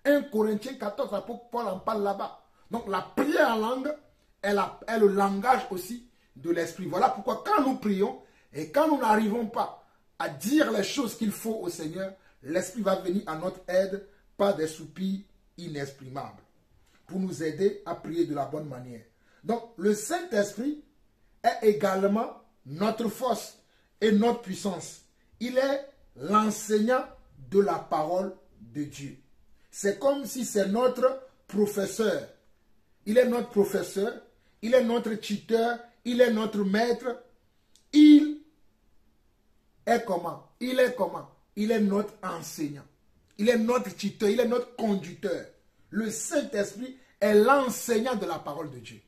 1 Corinthiens 14, l'apôtre Paul en parle là-bas. Donc la prière en langue est le langage aussi de l'esprit. Voilà pourquoi quand nous prions et quand nous n'arrivons pas à dire les choses qu'il faut au Seigneur, l'Esprit va venir à notre aide par des soupirs inexprimables pour nous aider à prier de la bonne manière. Donc le Saint-Esprit est également notre force et notre puissance. Il est l'enseignant de la parole de Dieu. C'est comme si c'est notre professeur. Il est notre professeur, il est notre tuteur, il est notre maître. Il est comment? Il est comment? Il est notre enseignant. Il est notre tuteur, il est notre conducteur. Le Saint-Esprit est l'enseignant de la parole de Dieu.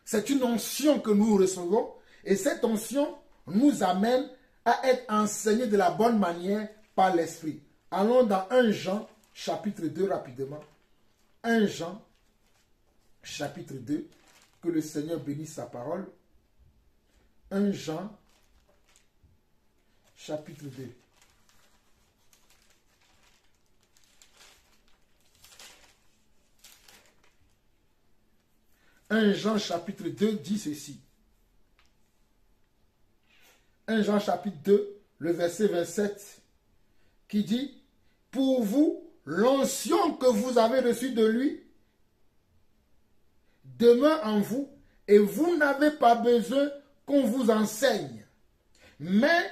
C'est une onction que nous recevons et cette onction nous amène à être enseignés de la bonne manière par l'Esprit. Allons dans 1 Jean chapitre 2 rapidement. 1 Jean chapitre 2, que le Seigneur bénisse sa parole. 1 Jean chapitre 2. « 1 Jean chapitre 2 dit ceci. 1 Jean chapitre 2, le verset 27, qui dit, « Pour vous, l'onction que vous avez reçue de lui demeure en vous, et vous n'avez pas besoin qu'on vous enseigne. Mais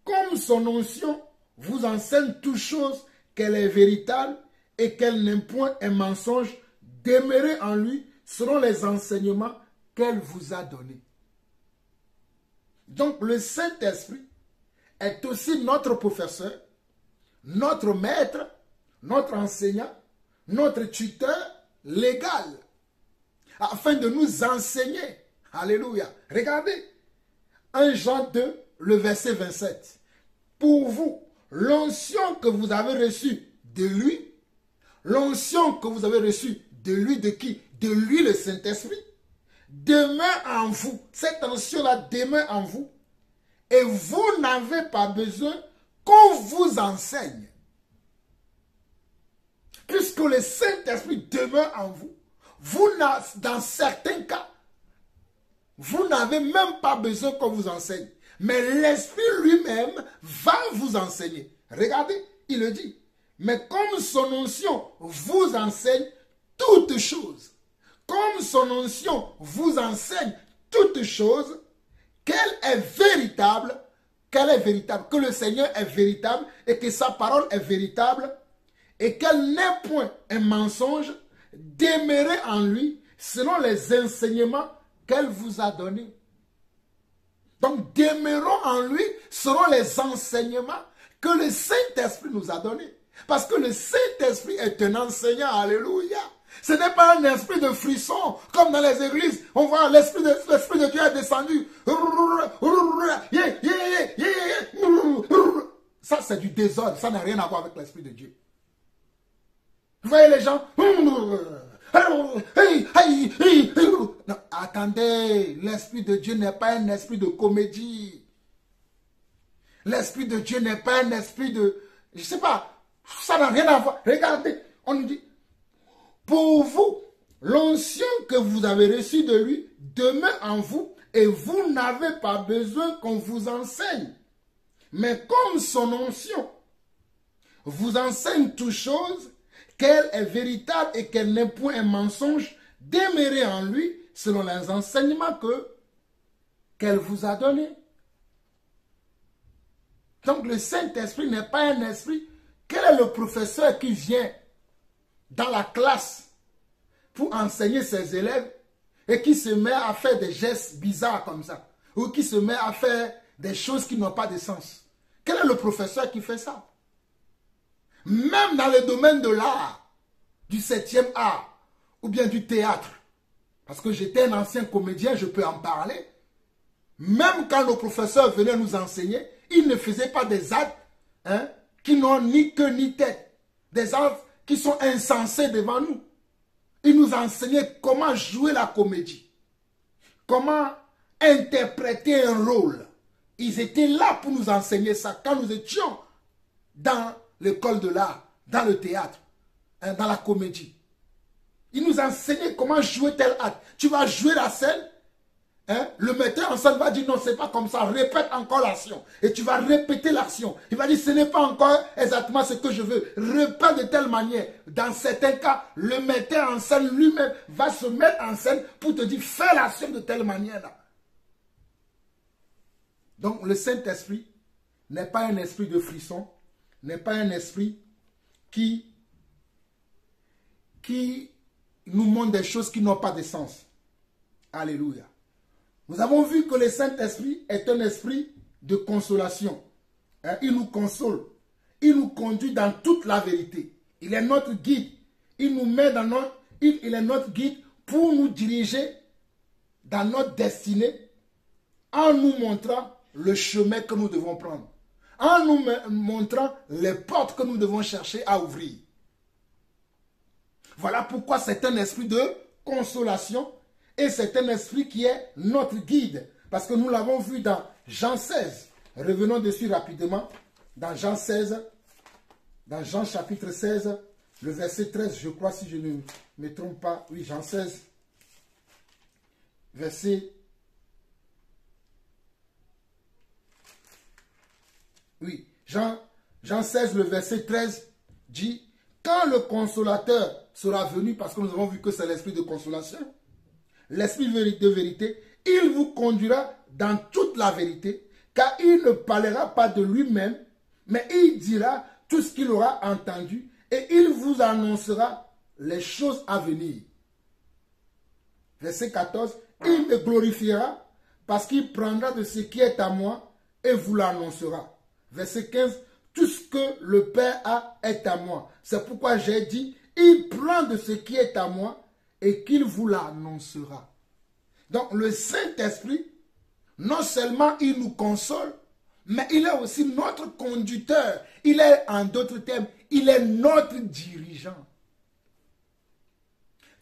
comme son onction vous enseigne toute chose, qu'elle est véritable et qu'elle n'est point un mensonge, demeurez en lui selon les enseignements qu'elle vous a donnés. » Donc le Saint-Esprit est aussi notre professeur, notre maître, notre enseignant, notre tuteur légal, afin de nous enseigner. Alléluia. Regardez, 1 Jean 2, le verset 27. Pour vous, l'onction que vous avez reçue de lui, l'onction que vous avez reçue de lui, de qui? De lui, le Saint-Esprit, demeure en vous. Cette onction-là demeure en vous. Et vous n'avez pas besoin qu'on vous enseigne. Puisque le Saint-Esprit demeure en vous, dans certains cas, vous n'avez même pas besoin qu'on vous enseigne. Mais l'Esprit lui-même va vous enseigner. Regardez, il le dit. Mais comme son onction vous enseigne toutes choses, comme son onction vous enseigne toutes choses, qu'elle est véritable, que le Seigneur est véritable et que sa parole est véritable et qu'elle n'est point un mensonge, demeurez en lui selon les enseignements qu'elle vous a donnés. Donc demeurons en lui selon les enseignements que le Saint-Esprit nous a donnés. Parce que le Saint-Esprit est un enseignant, alléluia. Ce n'est pas un esprit de frisson, comme dans les églises. On voit l'esprit de Dieu est descendu. Ça, c'est du désordre. Ça n'a rien à voir avec l'esprit de Dieu. Vous voyez les gens? Non, attendez, l'esprit de Dieu n'est pas un esprit de comédie. L'esprit de Dieu n'est pas un esprit de... Je ne sais pas, ça n'a rien à voir. Regardez, on nous dit, pour vous, l'onction que vous avez reçue de lui demeure en vous et vous n'avez pas besoin qu'on vous enseigne. Mais comme son onction vous enseigne toutes choses, qu'elle est véritable et qu'elle n'est point un mensonge, demeurer en lui selon les enseignements qu'elle vous a donnés. Donc le Saint-Esprit n'est pas un esprit. Quel est le professeur qui vient dans la classe pour enseigner ses élèves et qui se met à faire des gestes bizarres comme ça, ou qui se met à faire des choses qui n'ont pas de sens? Quel est le professeur qui fait ça? Même dans le domaine de l'art, du 7e art, ou bien du théâtre, parce que j'étais un ancien comédien, je peux en parler. Même quand nos professeurs venaient nous enseigner, ils ne faisaient pas des actes qui n'ont ni queue ni tête. Des actes qui sont insensés devant nous. Ils nous enseignaient comment jouer la comédie. Comment interpréter un rôle. Ils étaient là pour nous enseigner ça quand nous étions dans l'école de l'art, dans le théâtre, dans la comédie. Ils nous enseignaient comment jouer tel acte. Tu vas jouer la scène. Le metteur en scène va dire non, c'est pas comme ça, répète encore l'action. Et tu vas répéter l'action. Il va dire ce n'est pas encore exactement ce que je veux. Répète de telle manière. Dans certains cas, le metteur en scène lui-même va se mettre en scène pour te dire fais l'action de telle manière là. Donc le Saint-Esprit n'est pas un esprit de frisson, n'est pas un esprit qui nous montre des choses qui n'ont pas de sens. Alléluia. Nous avons vu que le Saint-Esprit est un esprit de consolation. Il nous console. Il nous conduit dans toute la vérité. Il est notre guide. Il nous met dans il est notre guide pour nous diriger dans notre destinée en nous montrant le chemin que nous devons prendre. En nous montrant les portes que nous devons chercher à ouvrir. Voilà pourquoi c'est un esprit de consolation. Et c'est un esprit qui est notre guide. Parce que nous l'avons vu dans Jean 16. Revenons dessus rapidement. Dans Jean 16, dans Jean chapitre 16, le verset 13, je crois, si je ne me trompe pas. Oui, Jean 16, verset... Oui, Jean 16, le verset 13 dit, quand le consolateur sera venu, parce que nous avons vu que c'est l'esprit de consolation, l'esprit de vérité, il vous conduira dans toute la vérité, car il ne parlera pas de lui-même, mais il dira tout ce qu'il aura entendu, et il vous annoncera les choses à venir. Verset 14, il me glorifiera, parce qu'il prendra de ce qui est à moi, et vous l'annoncera. Verset 15, tout ce que le Père a est à moi. C'est pourquoi j'ai dit, il prend de ce qui est à moi, et qu'il vous l'annoncera. Donc le Saint-Esprit, non seulement il nous console, mais il est aussi notre conducteur. Il est, en d'autres termes, il est notre dirigeant.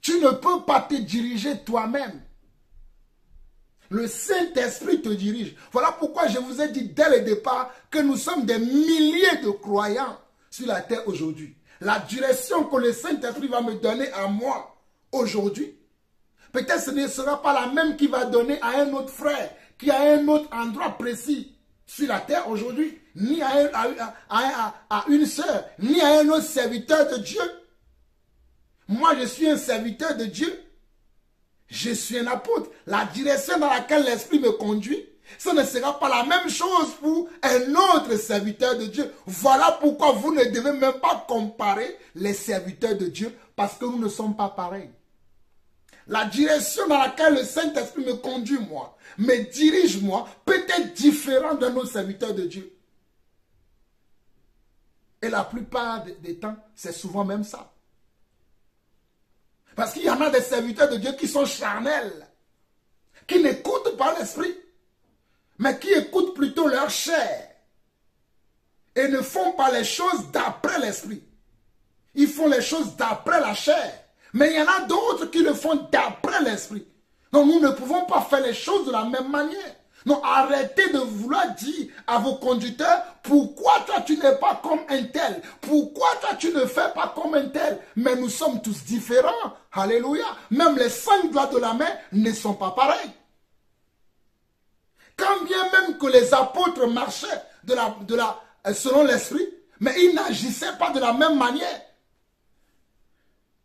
Tu ne peux pas te diriger toi-même. Le Saint-Esprit te dirige. Voilà pourquoi je vous ai dit dès le départ que nous sommes des milliers de croyants sur la terre aujourd'hui. La direction que le Saint-Esprit va me donner à moi, aujourd'hui, peut-être ce ne sera pas la même qu'il va donner à un autre frère, qui a un autre endroit précis sur la terre aujourd'hui, ni à une sœur, ni à un autre serviteur de Dieu. Moi, je suis un serviteur de Dieu. Je suis un apôtre. La direction dans laquelle l'Esprit me conduit, ce ne sera pas la même chose pour un autre serviteur de Dieu. Voilà pourquoi vous ne devez même pas comparer les serviteurs de Dieu, parce que nous ne sommes pas pareils. La direction dans laquelle le Saint-Esprit me conduit, moi, me dirige, moi, peut être différente d'un autre serviteur de Dieu. Et la plupart des temps, c'est souvent même ça. Parce qu'il y en a des serviteurs de Dieu qui sont charnels, qui n'écoutent pas l'Esprit, mais qui écoutent plutôt leur chair et ne font pas les choses d'après l'Esprit. Ils font les choses d'après la chair. Mais il y en a d'autres qui le font d'après l'Esprit. Donc nous ne pouvons pas faire les choses de la même manière. Non, arrêtez de vouloir dire à vos conducteurs, pourquoi toi tu n'es pas comme un tel? Pourquoi toi tu ne fais pas comme un tel? Mais nous sommes tous différents. Alléluia. Même les 5 doigts de la main ne sont pas pareils. Quand bien même que les apôtres marchaient selon l'Esprit, mais ils n'agissaient pas de la même manière.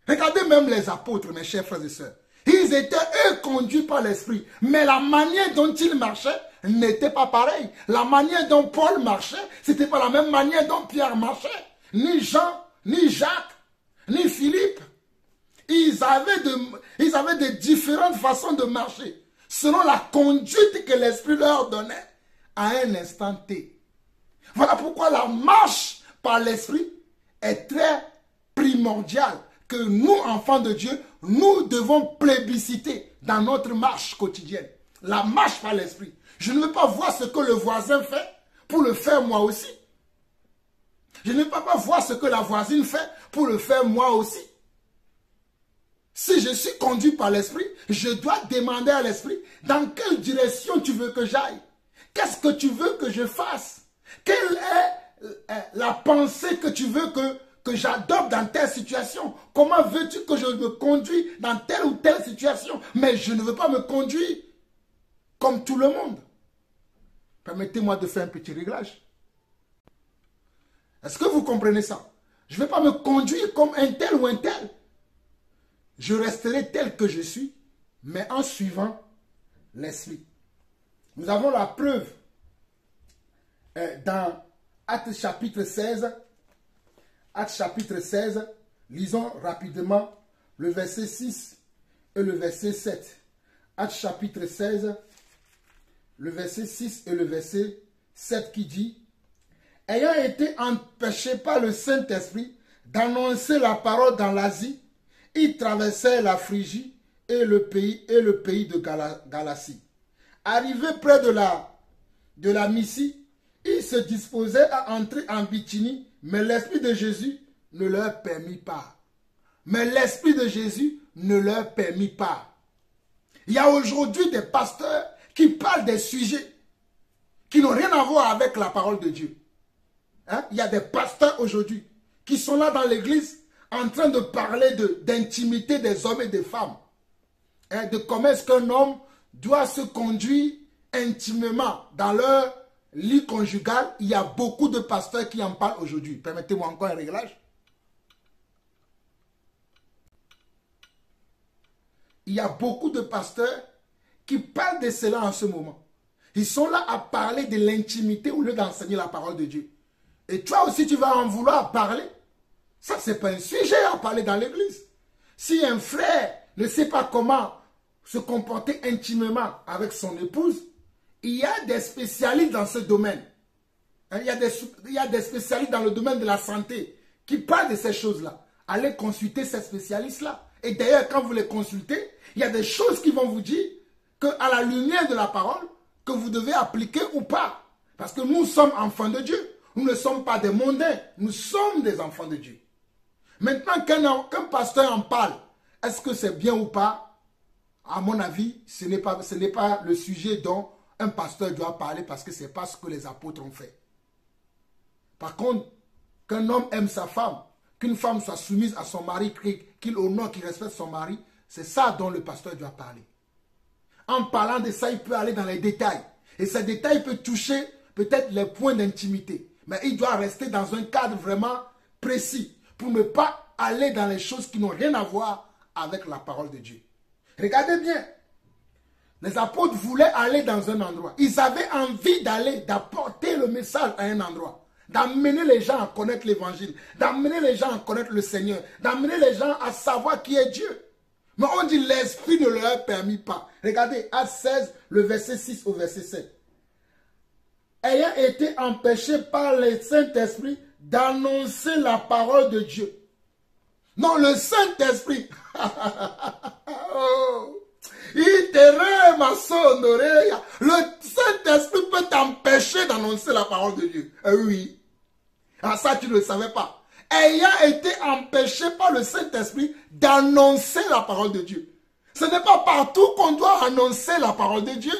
Regardez même les apôtres, mes chers frères et sœurs. Ils étaient, eux, conduits par l'Esprit. Mais la manière dont ils marchaient n'était pas pareille. La manière dont Paul marchait, ce n'était pas la même manière dont Pierre marchait. Ni Jean, ni Jacques, ni Philippe. Ils avaient de différentes façons de marcher, selon la conduite que l'Esprit leur donnait à un instant T. Voilà pourquoi la marche par l'Esprit est très primordiale, que nous, enfants de Dieu, nous devons plébisciter dans notre marche quotidienne. La marche par l'Esprit. Je ne veux pas voir ce que le voisin fait pour le faire moi aussi. Je ne veux pas voir ce que la voisine fait pour le faire moi aussi. Si je suis conduit par l'Esprit, je dois demander à l'Esprit dans quelle direction tu veux que j'aille. Qu'est-ce que tu veux que je fasse? Quelle est la pensée que tu veux que j'adopte dans telle situation? Comment veux-tu que je me conduise dans telle ou telle situation? Mais je ne veux pas me conduire comme tout le monde. Permettez-moi de faire un petit réglage. Est-ce que vous comprenez ça? Je ne vais pas me conduire comme un tel ou un tel. Je resterai tel que je suis, mais en suivant l'Esprit. Nous avons la preuve dans Actes chapitre 16. Actes chapitre 16, lisons rapidement le verset 6 et le verset 7. Actes chapitre 16, le verset 6 et le verset 7 qui dit: ayant été empêchés par le Saint-Esprit d'annoncer la parole dans l'Asie, ils traversèrent la Phrygie et le pays de Galatie. Arrivés près de la Mysie, ils se disposaient à entrer en Bithynie, mais l'Esprit de Jésus ne leur permit pas. Mais l'Esprit de Jésus ne leur permit pas. Il y a aujourd'hui des pasteurs qui parlent des sujets qui n'ont rien à voir avec la parole de Dieu. Hein? Il y a des pasteurs aujourd'hui qui sont là dans l'église en train de parler d'intimité des hommes et des femmes. Hein? De comment est-ce qu'un homme doit se conduire intimement dans leur lit conjugal. Il y a beaucoup de pasteurs qui en parlent aujourd'hui. Permettez-moi encore un réglage. Il y a beaucoup de pasteurs qui parlent de cela en ce moment. Ils sont là à parler de l'intimité au lieu d'enseigner la parole de Dieu. Et toi aussi, tu vas en vouloir parler. Ça, ce n'est pas un sujet à parler dans l'église. Si un frère ne sait pas comment se comporter intimement avec son épouse, il y a des spécialistes dans ce domaine. Il y a des spécialistes dans le domaine de la santé qui parlent de ces choses-là. Allez consulter ces spécialistes-là. Et d'ailleurs, quand vous les consultez, il y a des choses qui vont vous dire qu'à la lumière de la parole, que vous devez appliquer ou pas. Parce que nous sommes enfants de Dieu. Nous ne sommes pas des mondains. Nous sommes des enfants de Dieu. Maintenant, qu'un pasteur en parle, est-ce que c'est bien ou pas? À mon avis, ce n'est pas le sujet dont un pasteur doit parler parce que ce n'est pas ce que les apôtres ont fait. Par contre, qu'un homme aime sa femme, qu'une femme soit soumise à son mari, qu'il honore, qu'il respecte son mari, c'est ça dont le pasteur doit parler. En parlant de ça, il peut aller dans les détails. Et ces détails peuvent toucher peut-être les points d'intimité. Mais il doit rester dans un cadre vraiment précis pour ne pas aller dans les choses qui n'ont rien à voir avec la parole de Dieu. Regardez bien. Les apôtres voulaient aller dans un endroit. Ils avaient envie d'aller, d'apporter le message à un endroit. D'amener les gens à connaître l'évangile. D'amener les gens à connaître le Seigneur. D'amener les gens à savoir qui est Dieu. Mais on dit l'Esprit ne leur permit pas. Regardez, Actes 16, le verset 6 au verset 7. Ayant été empêchés par le Saint-Esprit d'annoncer la parole de Dieu. Non, le Saint-Esprit. Oh. Le Saint-Esprit peut t'empêcher d'annoncer la parole de Dieu. Oui. Ah, ça, tu ne le savais pas. Ayant été empêché par le Saint-Esprit d'annoncer la parole de Dieu. Ce n'est pas partout qu'on doit annoncer la parole de Dieu.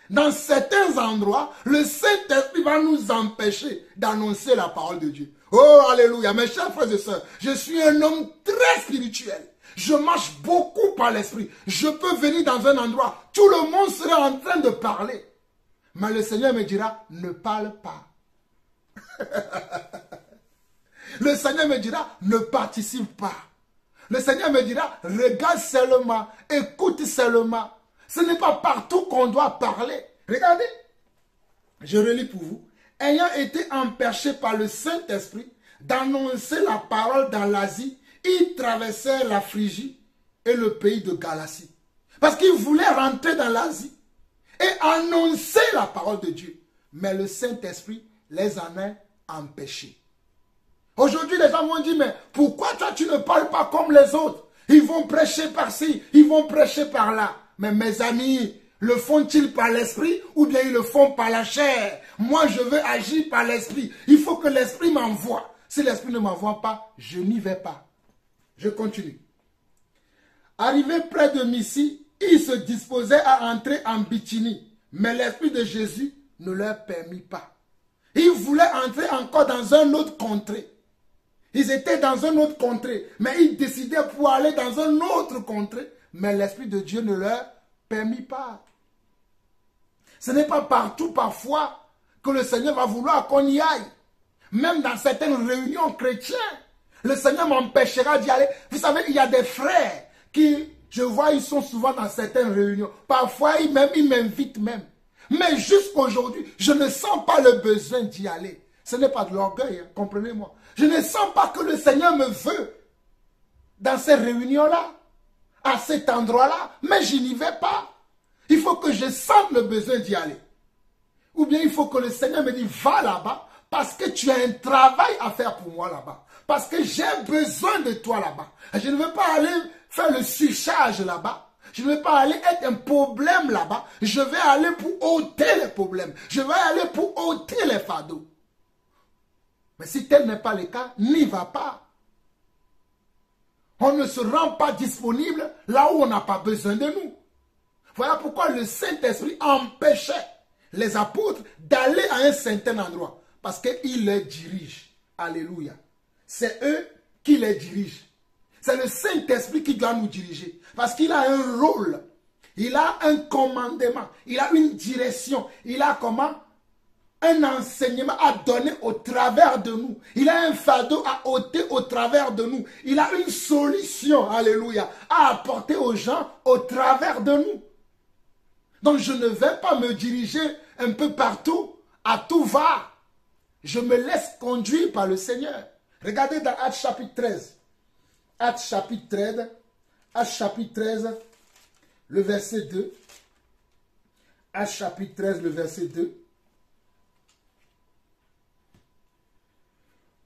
Dans certains endroits, le Saint-Esprit va nous empêcher d'annoncer la parole de Dieu. Oh, alléluia. Mes chers frères et sœurs, je suis un homme très spirituel. Je marche beaucoup par l'Esprit. Je peux venir dans un endroit, tout le monde sera en train de parler. Mais le Seigneur me dira, ne parle pas. Le Seigneur me dira, ne participe pas. Le Seigneur me dira, regarde seulement, écoute seulement. Ce n'est pas partout qu'on doit parler. Regardez, je relis pour vous. Ayant été empêché par le Saint-Esprit d'annoncer la parole dans l'Asie, il traversait la Phrygie et le pays de Galatie. Parce qu'il voulait rentrer dans l'Asie et annoncer la parole de Dieu. Mais le Saint-Esprit les en a empêchés. Aujourd'hui, les gens vont dire, mais pourquoi toi tu ne parles pas comme les autres? Ils vont prêcher par-ci, ils vont prêcher par-là. Mais mes amis, le font-ils par l'esprit ou bien ils le font par la chair? Moi, je veux agir par l'esprit. Il faut que l'esprit m'envoie. Si l'esprit ne m'envoie pas, je n'y vais pas. Je continue. Arrivé près de Mysie, ils se disposaient à entrer en Bithynie. Mais l'esprit de Jésus ne leur permit pas. Ils voulaient entrer encore dans un autre contrée. Ils étaient dans un autre contrée. Mais ils décidaient pour aller dans un autre contrée. Mais l'Esprit de Dieu ne leur permit pas. Ce n'est pas partout, parfois, que le Seigneur va vouloir qu'on y aille. Même dans certaines réunions chrétiennes, le Seigneur m'empêchera d'y aller. Vous savez, il y a des frères qui, je vois, ils sont souvent dans certaines réunions. Parfois, ils m'invitent même. Mais jusqu'aujourd'hui, je ne sens pas le besoin d'y aller. Ce n'est pas de l'orgueil, hein, comprenez-moi. Je ne sens pas que le Seigneur me veut dans ces réunions-là, à cet endroit-là, mais je n'y vais pas. Il faut que je sente le besoin d'y aller. Ou bien il faut que le Seigneur me dise, va là-bas, parce que tu as un travail à faire pour moi là-bas. Parce que j'ai besoin de toi là-bas. Je ne veux pas aller faire le surcharge là-bas. Je ne veux pas aller être un problème là-bas. Je vais aller pour ôter les problèmes. Je vais aller pour ôter les fardeaux. Mais si tel n'est pas le cas, n'y va pas. On ne se rend pas disponible là où on n'a pas besoin de nous. Voilà pourquoi le Saint-Esprit empêchait les apôtres d'aller à un certain endroit. Parce qu'il les dirige. Alléluia. C'est eux qui les dirigent. C'est le Saint-Esprit qui doit nous diriger. Parce qu'il a un rôle. Il a un commandement. Il a une direction. Il a comment? Un enseignement à donner au travers de nous. Il a un fardeau à ôter au travers de nous. Il a une solution, alléluia, à apporter aux gens au travers de nous. Donc je ne vais pas me diriger un peu partout, à tout va. Je me laisse conduire par le Seigneur. Regardez dans Actes chapitre 13. Actes chapitre 13. Actes chapitre 13, le verset 2. Actes chapitre 13, le verset 2.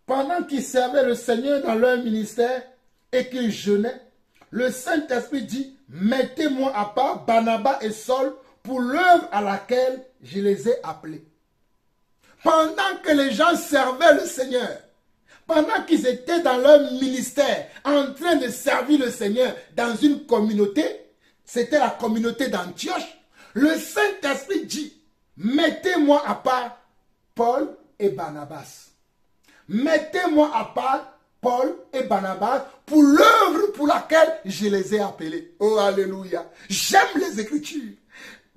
Pendant qu'ils servaient le Seigneur dans leur ministère et qu'ils jeûnaient, le Saint-Esprit dit, mettez-moi à part Barnabas et Saul pour l'œuvre à laquelle je les ai appelés. Pendant que les gens servaient le Seigneur, pendant qu'ils étaient dans leur ministère, en train de servir le Seigneur dans une communauté, c'était la communauté d'Antioche, le Saint-Esprit dit, mettez-moi à part Paul et Barnabas. Mettez-moi à part Paul et Barnabas pour l'œuvre pour laquelle je les ai appelés. Oh, alléluia. J'aime les Écritures.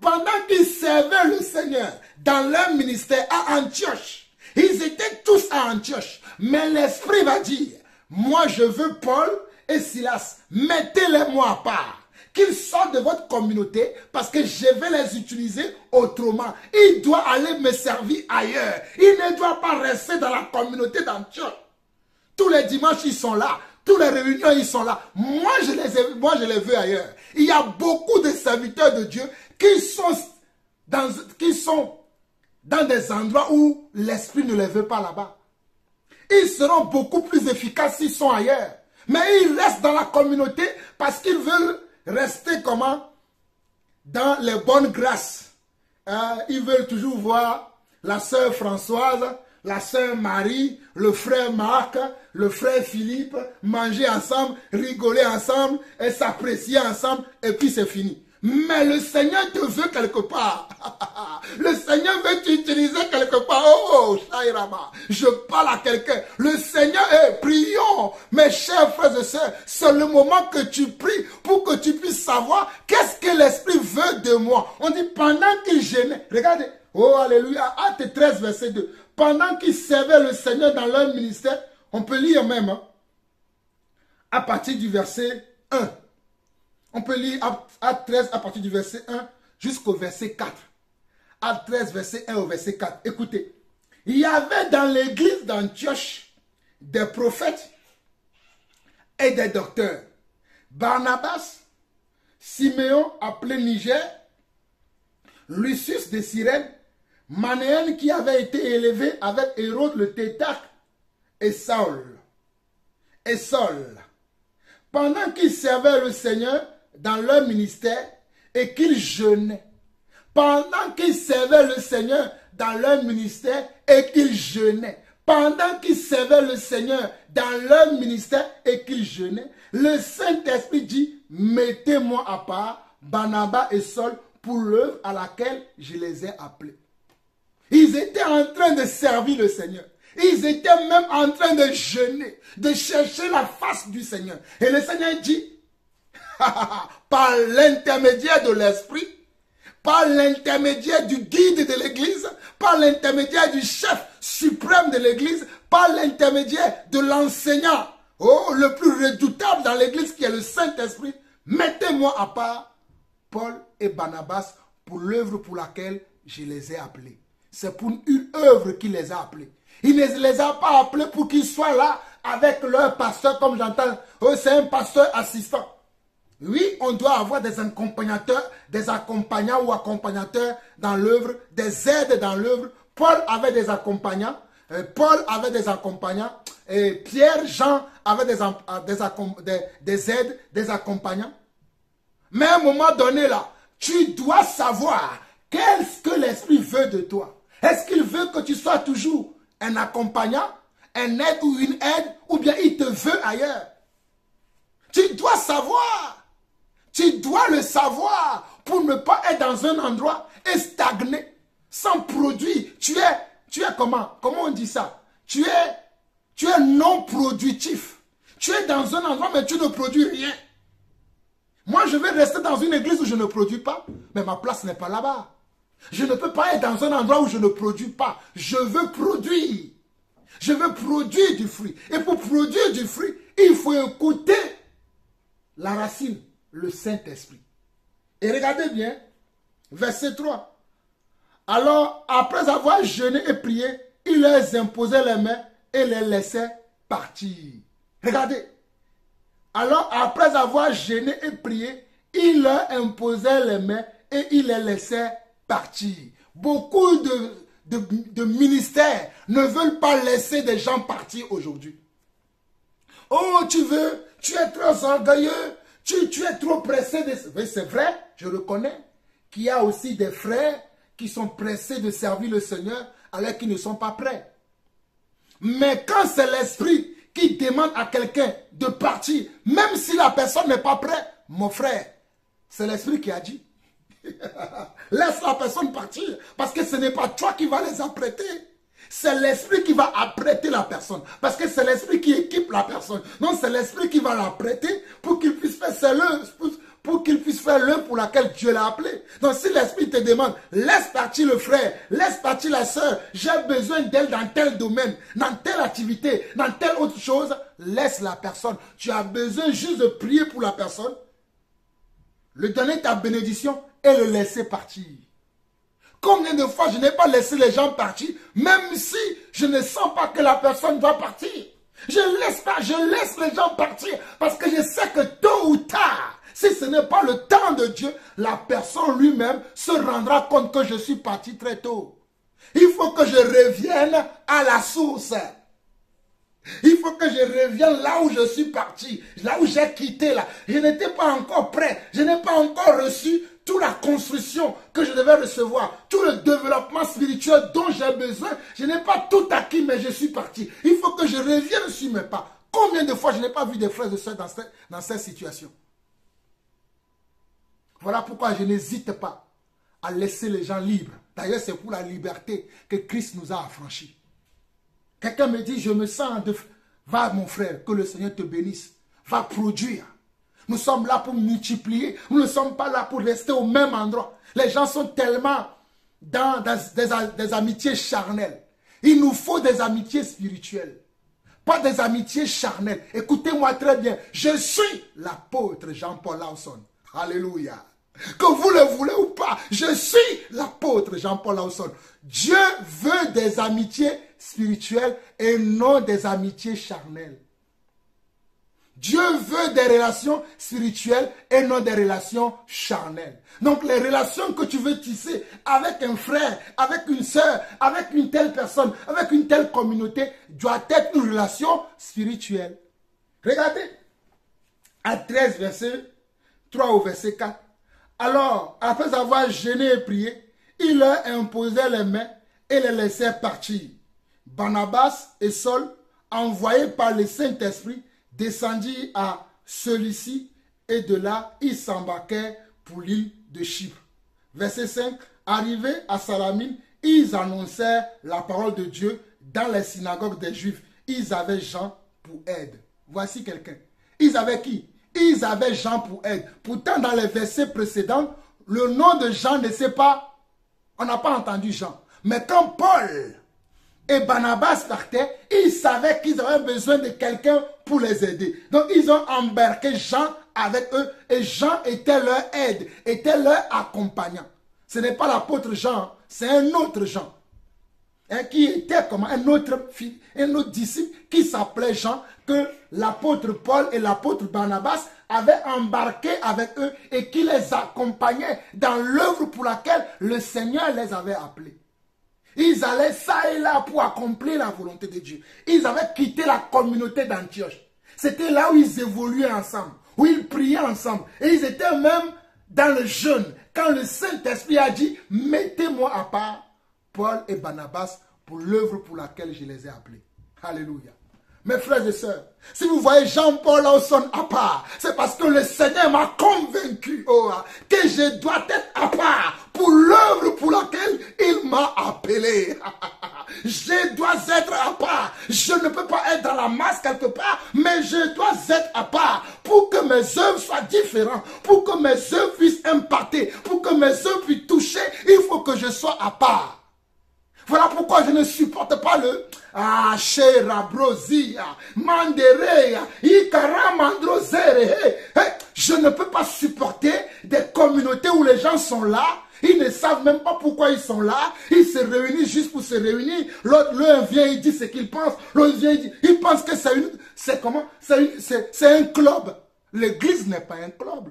Pendant qu'ils servaient le Seigneur dans leur ministère à Antioche, ils étaient tous à Antioche. Mais l'Esprit va dire, moi je veux Paul et Silas, mettez-les-moi à part. Qu'ils sortent de votre communauté parce que je vais les utiliser autrement. Il doit aller me servir ailleurs. Il ne doit pas rester dans la communauté d'Antioche. Tous les dimanches, ils sont là. Tous les réunions, ils sont là. Moi, je les veux ailleurs. Il y a beaucoup de serviteurs de Dieu qui sont dans des endroits où l'Esprit ne les veut pas là-bas. Ils seront beaucoup plus efficaces s'ils sont ailleurs. Mais ils restent dans la communauté parce qu'ils veulent rester comment? Dans les bonnes grâces. Ils veulent toujours voir la sœur Françoise, la sœur Marie, le frère Marc, le frère Philippe, manger ensemble, rigoler ensemble, et s'apprécier ensemble, et puis c'est fini. Mais le Seigneur te veut quelque part. Le Seigneur veut t'utiliser quelque part. Oh, Shairama, je parle à quelqu'un. Le Seigneur, prions, mes chers frères et sœurs. C'est le moment que tu pries pour que tu puisses savoir qu'est-ce que l'Esprit veut de moi. On dit pendant qu'il gênait. Regardez. Oh, alléluia. Acte 13, verset 2. Pendant qu'ils servaient le Seigneur dans leur ministère, on peut lire même. Hein? à partir du verset 1. On peut lire Acte 13 à partir du verset 1 jusqu'au verset 4. Acte 13, verset 1 au verset 4. Écoutez. Il y avait dans l'église d'Antioche des prophètes et des docteurs. Barnabas, Siméon appelé Niger, Lucius de Cyrène, Manéen qui avait été élevé avec Hérode le Tétrarque et Saul. Pendant qu'ils servaient le Seigneur dans leur ministère et qu'ils jeûnaient. Pendant qu'ils servaient le Seigneur dans leur ministère et qu'ils jeûnaient. Pendant qu'ils servaient le Seigneur dans leur ministère et qu'ils jeûnaient, le Saint-Esprit dit, mettez-moi à part Barnabas et Saul pour l'œuvre à laquelle je les ai appelés. Ils étaient en train de servir le Seigneur. Ils étaient même en train de jeûner, de chercher la face du Seigneur. Et le Seigneur dit, par l'intermédiaire de l'Esprit, par l'intermédiaire du guide de l'Église, par l'intermédiaire du chef suprême de l'Église, par l'intermédiaire de l'enseignant, le plus redoutable dans l'Église qui est le Saint-Esprit, mettez-moi à part Paul et Barnabas pour l'œuvre pour laquelle je les ai appelés. C'est pour une œuvre qu'il les a appelés. Il ne les a pas appelés pour qu'ils soient là avec leur pasteur, comme j'entends. C'est un pasteur assistant. Oui, on doit avoir des accompagnateurs, des accompagnants ou accompagnateurs dans l'œuvre, des aides dans l'œuvre. Paul avait des accompagnants, et Pierre, Jean avaient des aides, des accompagnants. Mais à un moment donné là, tu dois savoir qu'est-ce que l'Esprit veut de toi. Est-ce qu'il veut que tu sois toujours un accompagnant, un aide ou une aide, ou bien il te veut ailleurs? Tu dois savoir. Tu dois le savoir pour ne pas être dans un endroit et stagner, sans produit. Tu es comment? Comment on dit ça? Tu es non productif. Tu es dans un endroit mais tu ne produis rien. Moi, je vais rester dans une église où je ne produis pas, mais ma place n'est pas là-bas. Je ne peux pas être dans un endroit où je ne produis pas. Je veux produire. Je veux produire du fruit. Et pour produire du fruit, il faut écouter la racine, le Saint-Esprit. Et regardez bien, verset 3. Alors, après avoir jeûné et prié, il leur imposait les mains et les laissait partir. Regardez. Alors, après avoir jeûné et prié, il leur imposait les mains et il les laissait partir. Beaucoup de ministères ne veulent pas laisser des gens partir aujourd'hui. Oh, tu es trop orgueilleux, tu es trop pressé. Oui, c'est vrai, je reconnais qu'il y a aussi des frères qui sont pressés de servir le Seigneur alors qu'ils ne sont pas prêts. Mais quand c'est l'Esprit qui demande à quelqu'un de partir, même si la personne n'est pas prête, mon frère, c'est l'Esprit qui a dit. Laisse la personne partir, parce que ce n'est pas toi qui vas les apprêter. C'est l'Esprit qui va apprêter la personne, parce que c'est l'Esprit qui équipe la personne. Non, c'est l'Esprit qui va l'apprêter pour qu'il puisse faire l'œuvre pour laquelle Dieu l'a appelé. Donc si l'Esprit te demande, laisse partir le frère, laisse partir la sœur, j'ai besoin d'elle dans tel domaine, dans telle activité, dans telle autre chose, laisse la personne. Tu as besoin juste de prier pour la personne, lui donner ta bénédiction et le laisser partir. Combien de fois je n'ai pas laissé les gens partir, même si je ne sens pas que la personne va partir. Je laisse les gens partir parce que je sais que tôt ou tard, si ce n'est pas le temps de Dieu, la personne lui-même se rendra compte que je suis parti très tôt. Il faut que je revienne à la source. Il faut que je revienne là où je suis parti, là où j'ai quitté là. Je n'étais pas encore prêt, je n'ai pas encore reçu toute la construction que je devais recevoir, tout le développement spirituel dont j'ai besoin. Je n'ai pas tout acquis, mais je suis parti. Il faut que je revienne sur mes pas. Combien de fois je n'ai pas vu des frères et sœurs dans cette situation? Voilà pourquoi je n'hésite pas à laisser les gens libres. D'ailleurs, c'est pour la liberté que Christ nous a affranchis. Quelqu'un me dit, je me sens de... Va mon frère, que le Seigneur te bénisse. Va produire. Nous sommes là pour multiplier. Nous ne sommes pas là pour rester au même endroit. Les gens sont tellement dans des amitiés charnelles. Il nous faut des amitiés spirituelles. Pas des amitiés charnelles. Écoutez-moi très bien. Je suis l'apôtre Jean-Paul Lawson. Alléluia. Que vous le voulez ou pas, je suis l'apôtre Jean-Paul Lawson. Dieu veut des amitiés spirituelles et non des amitiés charnelles. Dieu veut des relations spirituelles et non des relations charnelles. Donc les relations que tu veux tisser avec un frère, avec une soeur, avec une telle personne, avec une telle communauté, doit être une relation spirituelle. Regardez, à 13 verset 3 au verset 4. Alors, après avoir jeûné et prié, il leur imposait les mains et les laissait partir. Barnabas et Saul, envoyés par le Saint-Esprit, descendirent à celui-ci et de là, ils s'embarquèrent pour l'île de Chypre. Verset 5. Arrivés à Salamine, ils annoncèrent la parole de Dieu dans les synagogues des Juifs. Ils avaient Jean pour aide. Voici quelqu'un. Ils avaient qui? Ils avaient Jean pour aide. Pourtant, dans les versets précédents, le nom de Jean ne sait pas. On n'a pas entendu Jean. Mais quand Paul et Barnabas partaient, ils savaient qu'ils avaient besoin de quelqu'un pour les aider. Donc, ils ont embarqué Jean avec eux et Jean était leur aide, était leur accompagnant. Ce n'est pas l'apôtre Jean, c'est un autre Jean. Qui était comme un autre disciple qui s'appelait Jean, que l'apôtre Paul et l'apôtre Barnabas avaient embarqué avec eux et qui les accompagnait dans l'œuvre pour laquelle le Seigneur les avait appelés. Ils allaient ça et là pour accomplir la volonté de Dieu. Ils avaient quitté la communauté d'Antioche. C'était là où ils évoluaient ensemble, où ils priaient ensemble. Et ils étaient même dans le jeûne. Quand le Saint-Esprit a dit, mettez-moi à part Paul et Barnabas pour l'œuvre pour laquelle je les ai appelés. Alléluia. Mes frères et sœurs, si vous voyez Jean-Paul Lawson à part, c'est parce que le Seigneur m'a convaincu que je dois être à part pour l'œuvre pour laquelle il m'a appelé. Je dois être à part. Je ne peux pas être dans la masse quelque part, mais je dois être à part pour que mes œuvres soient différentes, pour que mes œuvres puissent impacter, pour que mes œuvres puissent toucher. Il faut que je sois à part. Voilà pourquoi je ne supporte pas le je ne peux pas supporter des communautés où les gens sont là. Ils ne savent même pas pourquoi ils sont là. Ils se réunissent juste pour se réunir. L'un vient, il dit ce qu'il pense. L'autre vient, il dit, il pense que c'est un club. L'église n'est pas un club.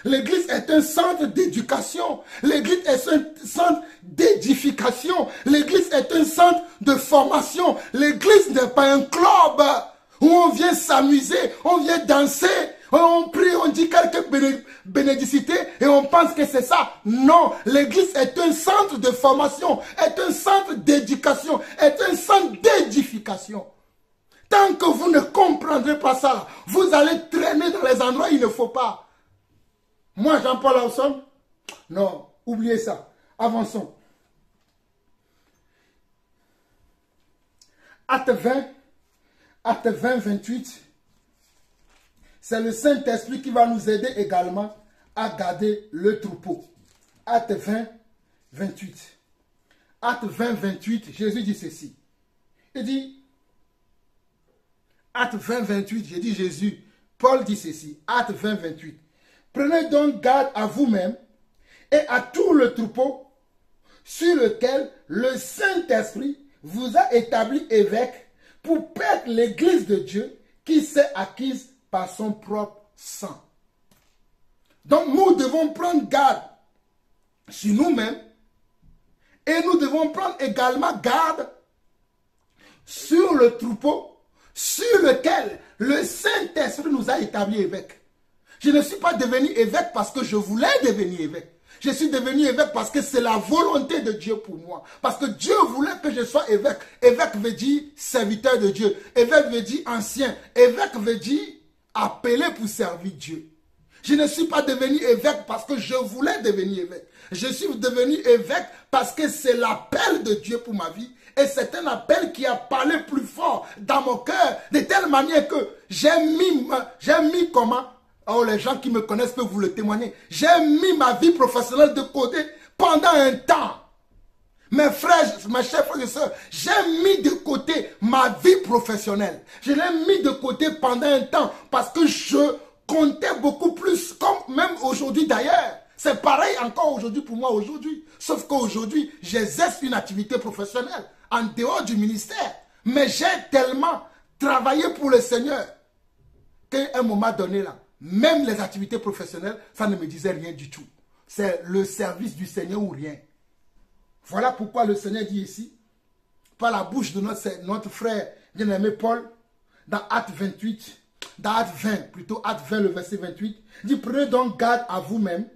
L'église est un centre d'éducation. L'église est un centre d'édification. L'église est un centre de formation. L'église n'est pas un club où on vient s'amuser, on vient danser, on prie, on dit quelques bénédicités et on pense que c'est ça. Non, l'église est un centre de formation, est un centre d'éducation, est un centre d'édification. Tant que vous ne comprendrez pas ça, vous allez traîner dans les endroits où il ne faut pas. Moi, Jean-Paul Lawson, non, oubliez ça. Avançons. Acte 20, 28. C'est le Saint-Esprit qui va nous aider également à garder le troupeau. Acte 20, 28. Acte 20, 28, Jésus dit ceci. Il dit, Acte 20, 28, j'ai dit Jésus. Paul dit ceci. Acte 20, 28. Prenez donc garde à vous-même et à tout le troupeau sur lequel le Saint-Esprit vous a établi évêque pour paître l'église de Dieu qui s'est acquise par son propre sang. Donc nous devons prendre garde sur nous-mêmes et nous devons prendre également garde sur le troupeau sur lequel le Saint-Esprit nous a établi évêque. Je ne suis pas devenu évêque parce que je voulais devenir évêque. Je suis devenu évêque parce que c'est la volonté de Dieu pour moi. Parce que Dieu voulait que je sois évêque. Évêque veut dire serviteur de Dieu. Évêque veut dire ancien. Évêque veut dire appelé pour servir Dieu. Je ne suis pas devenu évêque parce que je voulais devenir évêque. Je suis devenu évêque parce que c'est l'appel de Dieu pour ma vie. Et c'est un appel qui a parlé plus fort dans mon cœur. De telle manière que j'ai mis comment? Oh, les gens qui me connaissent peuvent vous le témoigner. J'ai mis ma vie professionnelle de côté pendant un temps. Mes frères, mes chers frères et sœurs, j'ai mis de côté ma vie professionnelle. Je l'ai mis de côté pendant un temps parce que je comptais beaucoup plus, comme même aujourd'hui d'ailleurs. C'est pareil encore aujourd'hui pour moi aujourd'hui. Sauf qu'aujourd'hui, j'exerce une activité professionnelle en dehors du ministère. Mais j'ai tellement travaillé pour le Seigneur qu'à un moment donné là, même les activités professionnelles, ça ne me disait rien du tout. C'est le service du Seigneur ou rien. Voilà pourquoi le Seigneur dit ici, par la bouche de notre frère bien-aimé Paul, dans Acte 28, dans Acte 20, plutôt Acte 20, le verset 28, dit, prenez donc garde à vous-même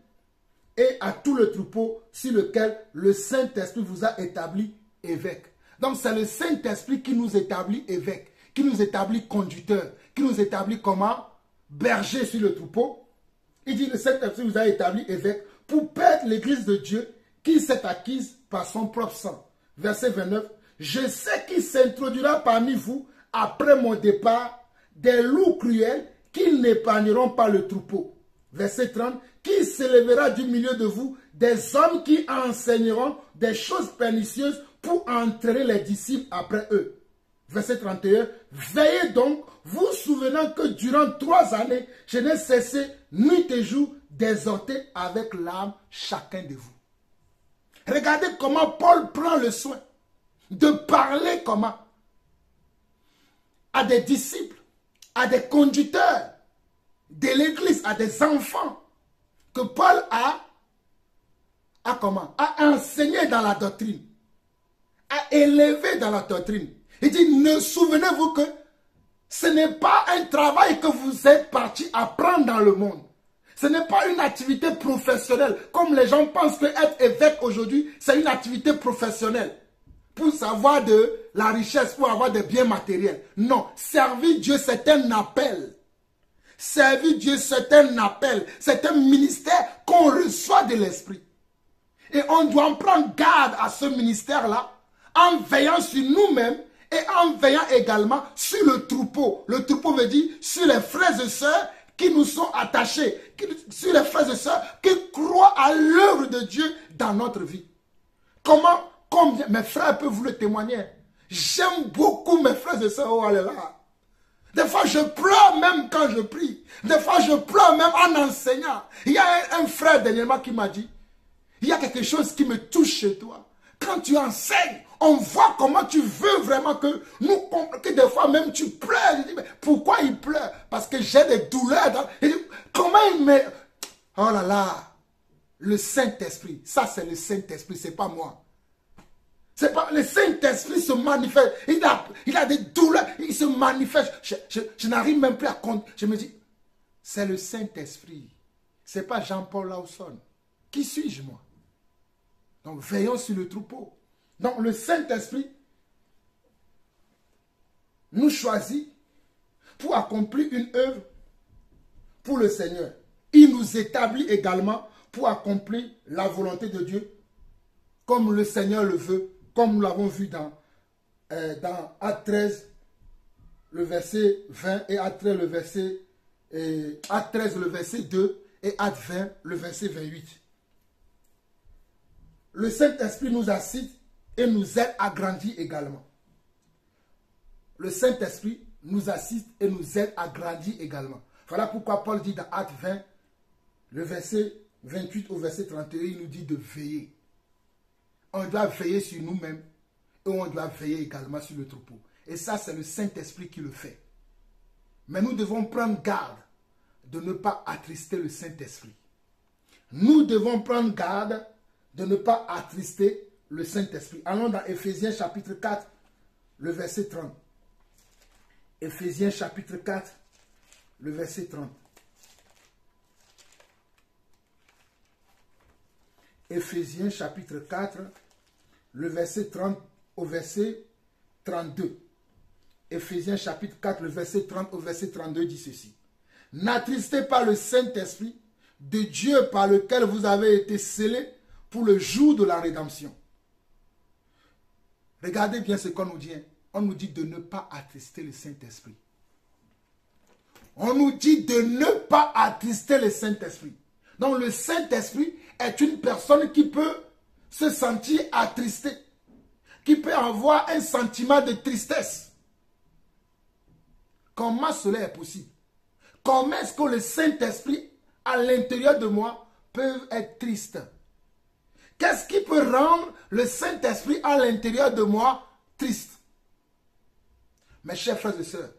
et à tout le troupeau sur lequel le Saint-Esprit vous a établi évêque. Donc c'est le Saint-Esprit qui nous établit évêque, qui nous établit conducteur, qui nous établit comment? Berger sur le troupeau. Il dit, le Saint-Esprit vous a établi évêque pour perdre l'église de Dieu qui s'est acquise par son propre sang. Verset 29. Je sais qu'il s'introduira parmi vous, après mon départ, des loups cruels qui n'épargneront pas le troupeau. Verset 30. Qui s'élèvera du milieu de vous, des hommes qui enseigneront des choses pernicieuses pour entraîner les disciples après eux. Verset 31. Veillez donc, vous souvenant que durant 3 années, je n'ai cessé nuit et jour d'exhorter avec l'âme chacun de vous. Regardez comment Paul prend le soin de parler comment à des disciples, à des conducteurs de l'église, à des enfants que Paul a enseigné dans la doctrine, a élevé dans la doctrine. Il dit, ne souvenez-vous que ce n'est pas un travail que vous êtes parti apprendre dans le monde. Ce n'est pas une activité professionnelle. Comme les gens pensent que être évêque aujourd'hui, c'est une activité professionnelle. Pour savoir de la richesse, pour avoir des biens matériels. Non, servir Dieu, c'est un appel. Servir Dieu, c'est un appel. C'est un ministère qu'on reçoit de l'Esprit. Et on doit en prendre garde à ce ministère-là, en veillant sur nous-mêmes et en veillant également sur le troupeau. Le troupeau veut dire sur les frères et sœurs qui nous sont attachés, sur les frères et sœurs qui croient à l'œuvre de Dieu dans notre vie. Combien mes frères peuvent vous le témoigner. J'aime beaucoup mes frères et sœurs. Oh, alléluia. Des fois, je pleure même quand je prie. Des fois, je pleure même en enseignant. Il y a un frère dernièrement qui m'a dit, il y a quelque chose qui me touche chez toi. Quand tu enseignes, on voit comment tu veux vraiment que des fois même tu pleures. Je dis, mais pourquoi il pleure? Parce que j'ai des douleurs. Comment il me... Oh là là, le Saint-Esprit. Ça, c'est le Saint-Esprit, c'est pas moi. C'est pas le Saint-Esprit se manifeste. Il a des douleurs. Il se manifeste. Je n'arrive même plus à compter. Je me dis, c'est le Saint-Esprit. C'est pas Jean-Paul Lawson. Qui suis-je moi? Donc veillons sur le troupeau. Donc le Saint-Esprit nous choisit pour accomplir une œuvre pour le Seigneur. Il nous établit également pour accomplir la volonté de Dieu comme le Seigneur le veut. Comme nous l'avons vu dans Acte 13, le verset 20 et Acte 13, le verset 2 et Acte 20, le verset 28. Le Saint-Esprit nous assiste et nous aide à grandir également. Le Saint-Esprit nous assiste et nous aide à grandir également. Voilà pourquoi Paul dit dans Acte 20, le verset 28 au verset 31, il nous dit de veiller. On doit veiller sur nous-mêmes et on doit veiller également sur le troupeau. Et ça, c'est le Saint-Esprit qui le fait. Mais nous devons prendre garde de ne pas attrister le Saint-Esprit. Nous devons prendre garde de ne pas attrister le Saint-Esprit. Allons dans Éphésiens chapitre 4, le verset 30. Éphésiens chapitre 4, le verset 30. Éphésiens chapitre 4, le verset 30 au verset 32. Éphésiens chapitre 4, le verset 30 au verset 32 dit ceci. N'attristez pas le Saint-Esprit de Dieu par lequel vous avez été scellés pour le jour de la rédemption. Regardez bien ce qu'on nous dit. On nous dit de ne pas attrister le Saint-Esprit. On nous dit de ne pas attrister le Saint-Esprit. Donc le Saint-Esprit est une personne qui peut se sentir attristé. qui peut avoir un sentiment de tristesse. Comment cela est possible? Comment est-ce que le Saint-Esprit à l'intérieur de moi peut être triste? Qu'est-ce qui peut rendre le Saint-Esprit à l'intérieur de moi triste? Mes chers frères et sœurs,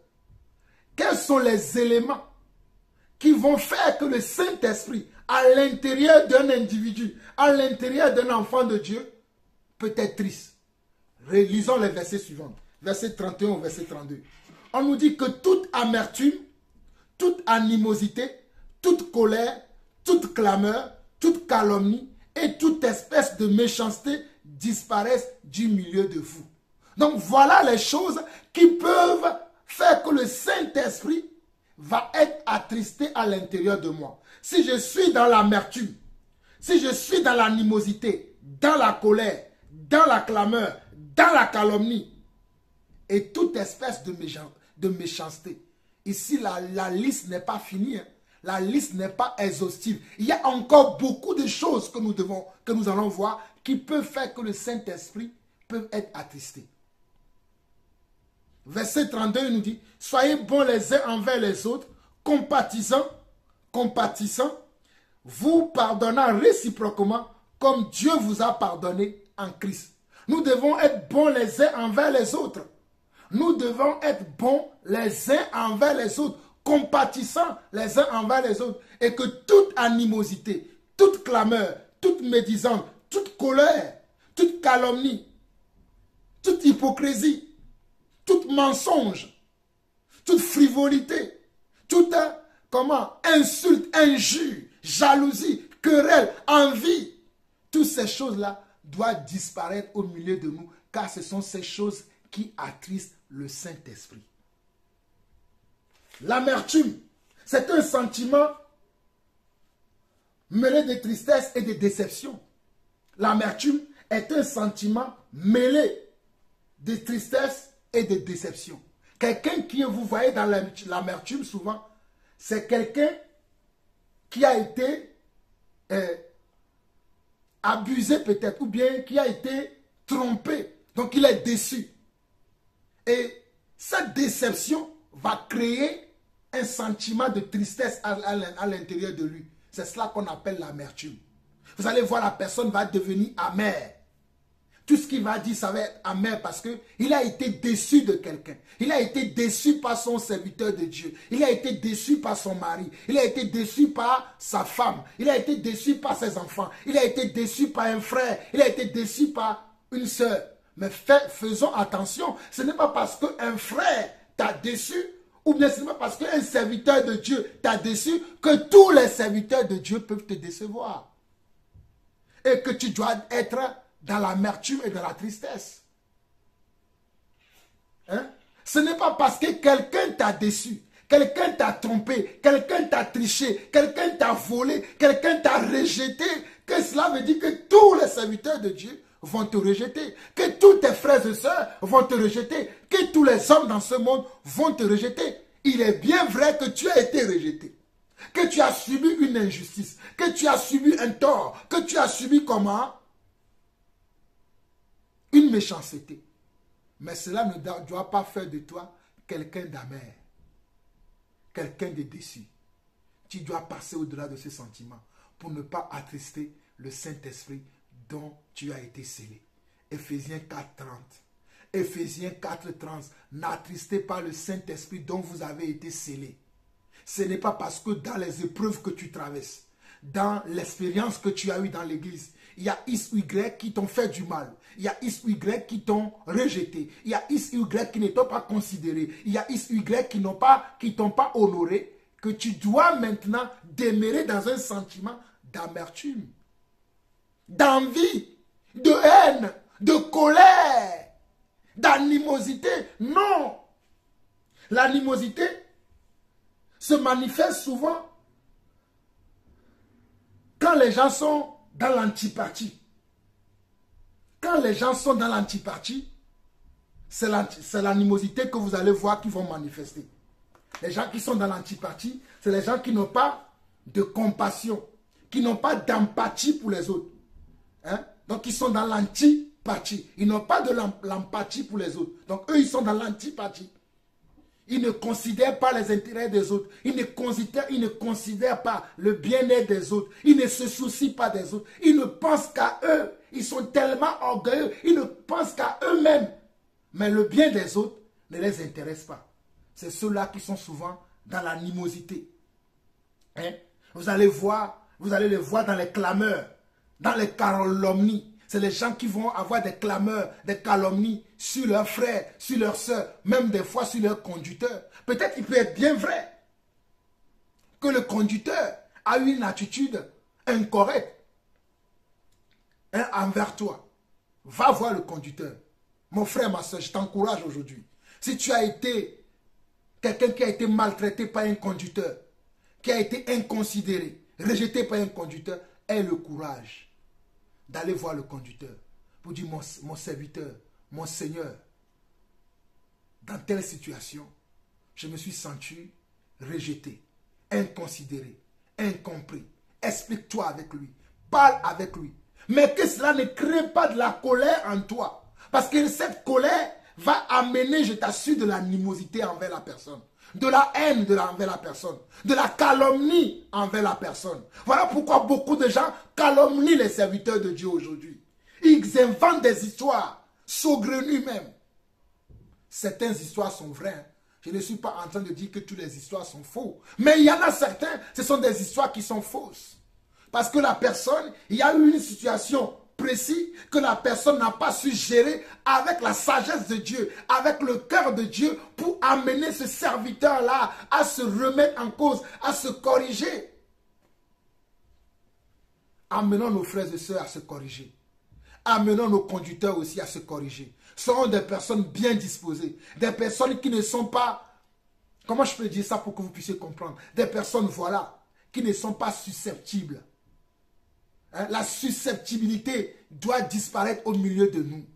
quels sont les éléments qui vont faire que le Saint-Esprit à l'intérieur d'un individu, à l'intérieur d'un enfant de Dieu, peut être triste? Lisons les versets suivants. Verset 31 au verset 32. On nous dit que toute amertume, toute animosité, toute colère, toute clameur, toute calomnie et toute espèce de méchanceté disparaissent du milieu de vous. Donc voilà les choses qui peuvent faire que le Saint-Esprit va être attristé à l'intérieur de moi. Si je suis dans l'amertume, si je suis dans l'animosité, dans la colère, dans la clameur, dans la calomnie et toute espèce de méchanceté. Ici, la liste n'est pas finie. Hein. La liste n'est pas exhaustive. Il y a encore beaucoup de choses que nous allons voir qui peuvent faire que le Saint-Esprit peut être attristé. Verset 32 nous dit, soyez bons les uns envers les autres, compatissants, vous pardonnant réciproquement comme Dieu vous a pardonné en Christ. Nous devons être bons les uns envers les autres. Nous devons être bons les uns envers les autres, compatissants les uns envers les autres. Et que toute animosité, toute clameur, toute médisance, toute colère, toute calomnie, toute hypocrisie, tout mensonge, toute frivolité, toute insulte, injure, jalousie, querelle, envie, toutes ces choses-là doivent disparaître au milieu de nous, car ce sont ces choses qui attristent le Saint-Esprit. L'amertume, c'est un sentiment mêlé de tristesse et de déception. L'amertume est un sentiment mêlé de tristesse et de déception. Quelqu'un qui, vous voyez dans l'amertume souvent, c'est quelqu'un qui a été abusé peut-être, ou bien qui a été trompé. Donc il est déçu. Et cette déception va créer un sentiment de tristesse à l'intérieur de lui. C'est cela qu'on appelle l'amertume. Vous allez voir, la personne va devenir amère. Tout ce qu'il va dire, ça va être amer parce qu'il a été déçu de quelqu'un. Il a été déçu par son serviteur de Dieu. Il a été déçu par son mari. Il a été déçu par sa femme. Il a été déçu par ses enfants. Il a été déçu par un frère. Il a été déçu par une sœur. Mais faisons attention. Ce n'est pas parce qu'un frère t'a déçu ou bien ce n'est pas parce qu'un serviteur de Dieu t'a déçu que tous les serviteurs de Dieu peuvent te décevoir. Et que tu dois être dans l'amertume et dans la tristesse. Hein? Ce n'est pas parce que quelqu'un t'a déçu, quelqu'un t'a trompé, quelqu'un t'a triché, quelqu'un t'a volé, quelqu'un t'a rejeté, que cela veut dire que tous les serviteurs de Dieu vont te rejeter, que tous tes frères et sœurs vont te rejeter, que tous les hommes dans ce monde vont te rejeter. Il est bien vrai que tu as été rejeté, que tu as subi une injustice, que tu as subi un tort, que tu as subi comment? Une méchanceté. Mais cela ne doit pas faire de toi quelqu'un d'amer, quelqu'un de déçu. Tu dois passer au-delà de ces sentiments pour ne pas attrister le Saint-Esprit dont tu as été scellé. Éphésiens 4:30. Éphésiens 4:30. N'attristez pas le Saint-Esprit dont vous avez été scellé. Ce n'est pas parce que dans les épreuves que tu traverses, dans l'expérience que tu as eue dans l'église, il y a X ou Y qui t'ont fait du mal. Il y a X ou Y qui t'ont rejeté. Il y a X ou Y qui ne t'ont pas considéré. Il y a X ou Y qui t'ont pas honoré. Que tu dois maintenant demeurer dans un sentiment d'amertume, d'envie, de haine, de colère, d'animosité. Non! L'animosité se manifeste souvent quand les gens sont dans l'antipathie. Quand les gens sont dans l'antipathie, c'est l'animosité que vous allez voir qui vont manifester. Les gens qui sont dans l'antipathie, c'est les gens qui n'ont pas de compassion, qui n'ont pas d'empathie pour les autres. Hein? Donc, ils sont dans l'antipathie. l'empathie. Ils n'ont pas de l'empathie pour les autres. Donc eux, ils sont dans l'antipathie. Ils ne considèrent pas les intérêts des autres. Ils ne considèrent pas le bien-être des autres. Ils ne se soucient pas des autres. Ils ne pensent qu'à eux. Ils sont tellement orgueilleux. Ils ne pensent qu'à eux-mêmes. Mais le bien des autres ne les intéresse pas. C'est ceux-là qui sont souvent dans l'animosité. Hein? Vous allez les voir dans les clameurs, dans les calomnies. C'est les gens qui vont avoir des clameurs, des calomnies sur leurs frères, sur leurs soeurs, même des fois sur leurs conducteurs. Peut-être qu'il peut être bien vrai que le conducteur a eu une attitude incorrecte envers toi. Va voir le conducteur. Mon frère, ma soeur, je t'encourage aujourd'hui. Si tu as été quelqu'un qui a été maltraité par un conducteur, qui a été inconsidéré, rejeté par un conducteur, aie le courage d'aller voir le conducteur pour dire mon serviteur, mon Seigneur, dans telle situation, je me suis senti rejeté, inconsidéré, incompris. Explique-toi avec lui, parle avec lui. Mais que cela ne crée pas de la colère en toi. Parce que cette colère va amener, je t'assure, de l'animosité envers la personne. De la haine envers la personne. De la calomnie envers la personne. Voilà pourquoi beaucoup de gens calomnient les serviteurs de Dieu aujourd'hui. Ils inventent des histoires, saugrenues même. Certaines histoires sont vraies. Je ne suis pas en train de dire que toutes les histoires sont fausses. Mais il y en a certains, ce sont des histoires qui sont fausses. Parce que la personne, il y a eu une situation précise que la personne n'a pas su gérer avec la sagesse de Dieu, avec le cœur de Dieu pour amener ce serviteur-là à se remettre en cause, à se corriger. Amenons nos frères et sœurs à se corriger. Amenons nos conducteurs aussi à se corriger. Seront des personnes bien disposées, des personnes qui ne sont pas, comment je peux dire ça pour que vous puissiez comprendre, des personnes, voilà, qui ne sont pas susceptibles. Hein? La susceptibilité doit disparaître au milieu de nous.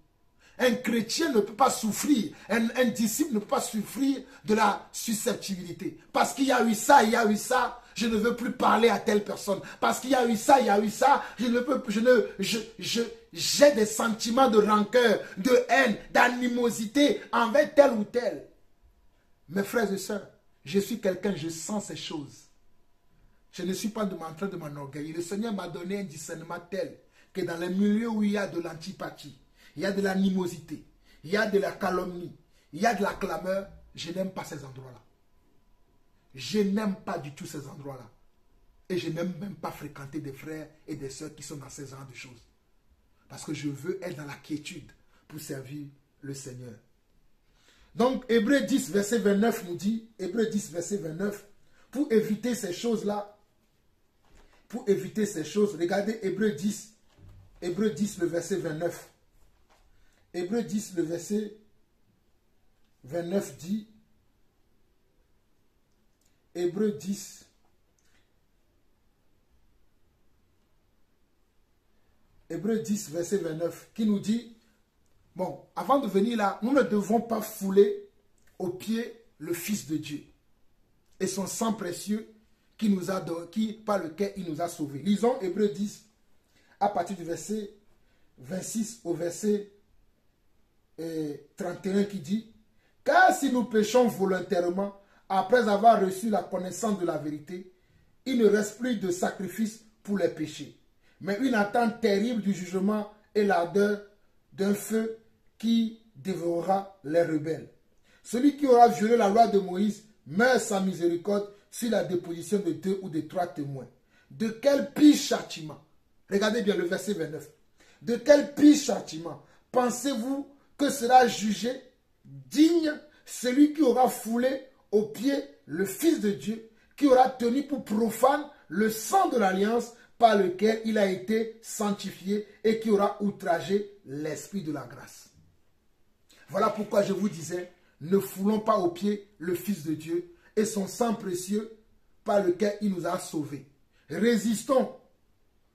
Un chrétien ne peut pas souffrir, un disciple ne peut pas souffrir de la susceptibilité. Parce qu'il y a eu ça, il y a eu ça, je ne veux plus parler à telle personne. Parce qu'il y a eu ça, il y a eu ça, j'ai des sentiments de rancœur, de haine, d'animosité envers tel ou tel. Mes frères et sœurs, je suis quelqu'un, je sens ces choses. Je ne suis pas en train de m'enorgueillir. Le Seigneur m'a donné un discernement tel que dans les milieux où il y a de l'antipathie, il y a de l'animosité, il y a de la calomnie, il y a de la clameur, je n'aime pas ces endroits-là. Je n'aime pas du tout ces endroits-là. Et je n'aime même pas fréquenter des frères et des sœurs qui sont dans ces genres de choses. Parce que je veux être dans la quiétude pour servir le Seigneur. Donc, Hébreux 10, verset 29 nous dit, Hébreux 10, verset 29, pour éviter ces choses-là, regardez Hébreux 10, le verset 29. Hébreux 10, le verset 29 dit, Hébreux 10, verset 29, qui nous dit, bon, avant de venir là, nous ne devons pas fouler aux pieds le Fils de Dieu et son sang précieux par lequel il nous a sauvés. Lisons Hébreux 10 à partir du verset 26 au verset 31 qui dit, « Car si nous péchons volontairement, après avoir reçu la connaissance de la vérité, il ne reste plus de sacrifice pour les péchés, mais une attente terrible du jugement et l'ardeur d'un feu qui dévorera les rebelles. Celui qui aura violé la loi de Moïse meurt sans miséricorde sur la déposition de 2 ou de 3 témoins. De quel pire châtiment, regardez bien le verset 29, de quel pire châtiment pensez-vous que sera jugé digne celui qui aura foulé aux pieds le Fils de Dieu, qui aura tenu pour profane le sang de l'alliance par lequel il a été sanctifié et qui aura outragé l'Esprit de la grâce. » Voilà pourquoi je vous disais, ne foulons pas aux pieds le Fils de Dieu et son sang précieux par lequel il nous a sauvés. Résistons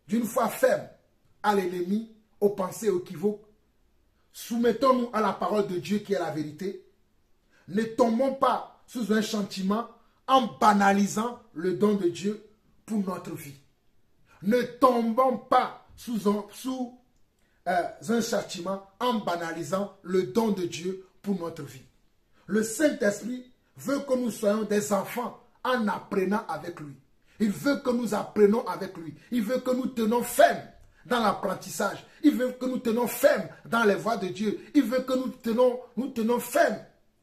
d'une foi ferme à l'ennemi, aux pensées équivoques. Soumettons-nous à la parole de Dieu qui est la vérité. Ne tombons pas sous un châtiment en banalisant le don de Dieu pour notre vie. Ne tombons pas sous un châtiment en banalisant le don de Dieu pour notre vie. Le Saint-Esprit veut que nous soyons des enfants en apprenant avec lui. Il veut que nous apprenons avec lui. Il veut que nous tenons ferme dans l'apprentissage. Il veut que nous tenons ferme dans les voies de Dieu. Il veut que nous tenons ferme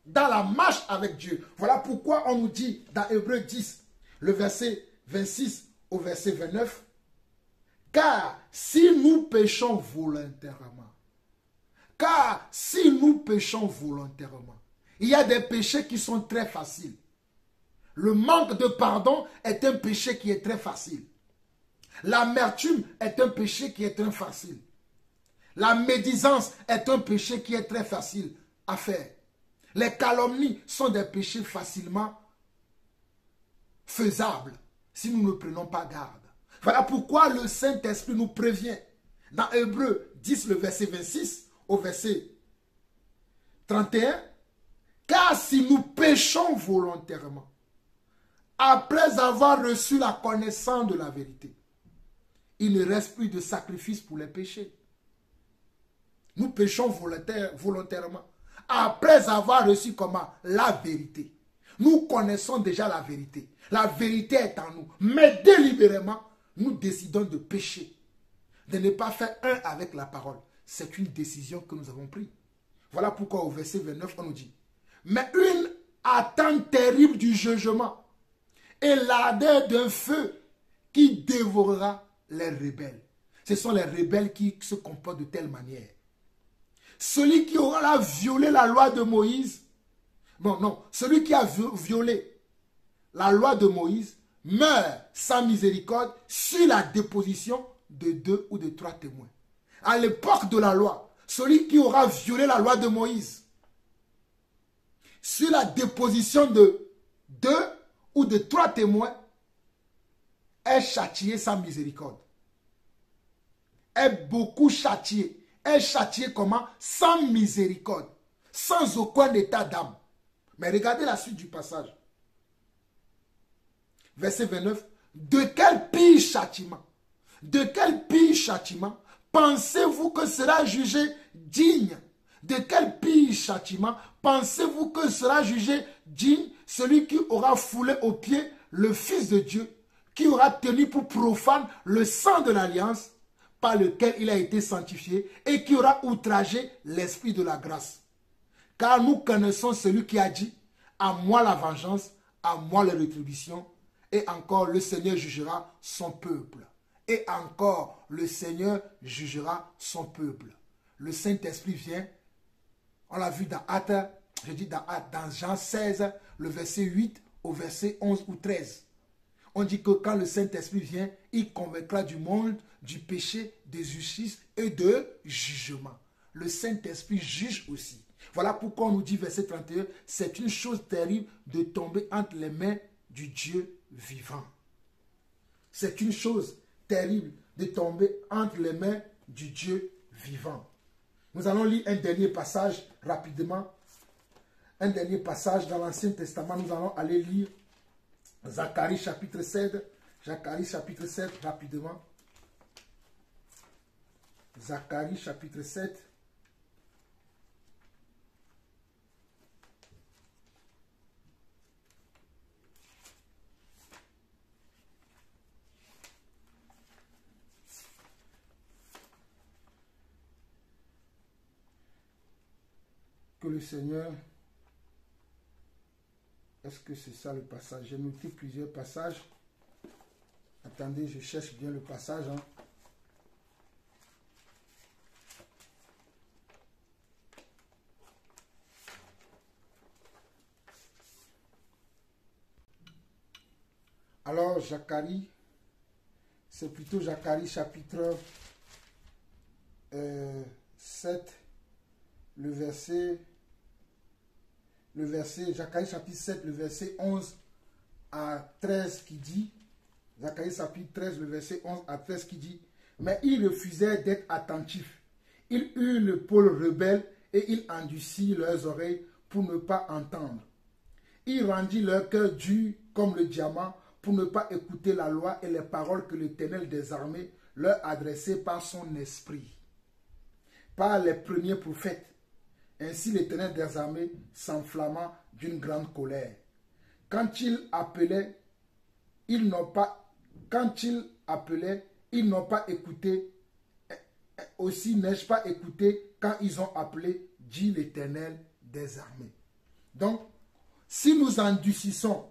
dans la marche avec Dieu. Voilà pourquoi on nous dit dans Hébreux 10, le verset 26 au verset 29, car si nous péchons volontairement, il y a des péchés qui sont très faciles. Le manque de pardon est un péché qui est très facile. L'amertume est un péché qui est très facile. La médisance est un péché qui est très facile à faire. Les calomnies sont des péchés facilement faisables si nous ne prenons pas garde. Voilà pourquoi le Saint-Esprit nous prévient. Dans Hébreux 10, le verset 26 au verset 31, car si nous péchons volontairement, après avoir reçu la connaissance de la vérité, il ne reste plus de sacrifice pour les péchés. Nous péchons volontairement. Après avoir reçu comment? La vérité. Nous connaissons déjà la vérité. La vérité est en nous. Mais délibérément, nous décidons de pécher. De ne pas faire un avec la parole. C'est une décision que nous avons prise. Voilà pourquoi au verset 29, on nous dit, mais une attente terrible du jugement et l'ardeur d'un feu qui dévorera les rebelles. Ce sont les rebelles qui se comportent de telle manière. Celui qui aura violé la loi de Moïse, celui qui a violé la loi de Moïse meurt sans miséricorde sur la déposition de 2 ou de 3 témoins. À l'époque de la loi, celui qui aura violé la loi de Moïse sur la déposition de 2 ou de 3 témoins est châtié sans miséricorde. Est beaucoup châtié. Est châtié comment? Sans miséricorde. Sans aucun état d'âme. Mais regardez la suite du passage. Verset 29. De quel pire châtiment? De quel pire châtiment pensez-vous que sera jugé digne? De quel pire châtiment pensez-vous que sera jugé digne celui qui aura foulé aux pieds le Fils de Dieu, qui aura tenu pour profane le sang de l'alliance par lequel il a été sanctifié et qui aura outragé l'esprit de la grâce? Car nous connaissons celui qui a dit, à moi la vengeance, à moi la rétribution, et encore le Seigneur jugera son peuple. Et encore le Seigneur jugera son peuple. Le Saint-Esprit vient, on l'a vu dans Actes, dans Jean 16, le verset 8 au verset 11 ou 13. On dit que quand le Saint-Esprit vient, il convaincra du monde, du péché, de justice et de jugement. Le Saint-Esprit juge aussi. Voilà pourquoi on nous dit, verset 31, c'est une chose terrible de tomber entre les mains du Dieu vivant. C'est une chose terrible de tomber entre les mains du Dieu vivant. Nous allons lire un dernier passage rapidement. Un dernier passage dans l'Ancien Testament. Nous allons aller lire Zacharie chapitre 7. Zacharie chapitre 7 rapidement. Zacharie chapitre 7. Que le Seigneur... Est-ce que c'est ça le passage? J'ai noté plusieurs passages. Attendez, je cherche bien le passage. Alors, Zacharie, c'est plutôt Zacharie chapitre 7, le verset, Zacharie chapitre 7, le verset 11 à 13 qui dit, Zacharie chapitre 13, le verset 11 à 13 qui dit, mais ils refusaient d'être attentifs. Ils eurent le pôle rebelle et ils endurcirent leurs oreilles pour ne pas entendre. Ils rendirent leur cœur dur comme le diamant pour ne pas écouter la loi et les paroles que l'Éternel des armées leur adressait par son esprit. par les premiers prophètes. Ainsi l'Éternel des armées s'enflamma d'une grande colère. Quand il appelait, ils n'ont pas écouté. Aussi n'ai-je pas écouté quand ils ont appelé, dit l'Éternel des armées. Donc, si nous endurcissons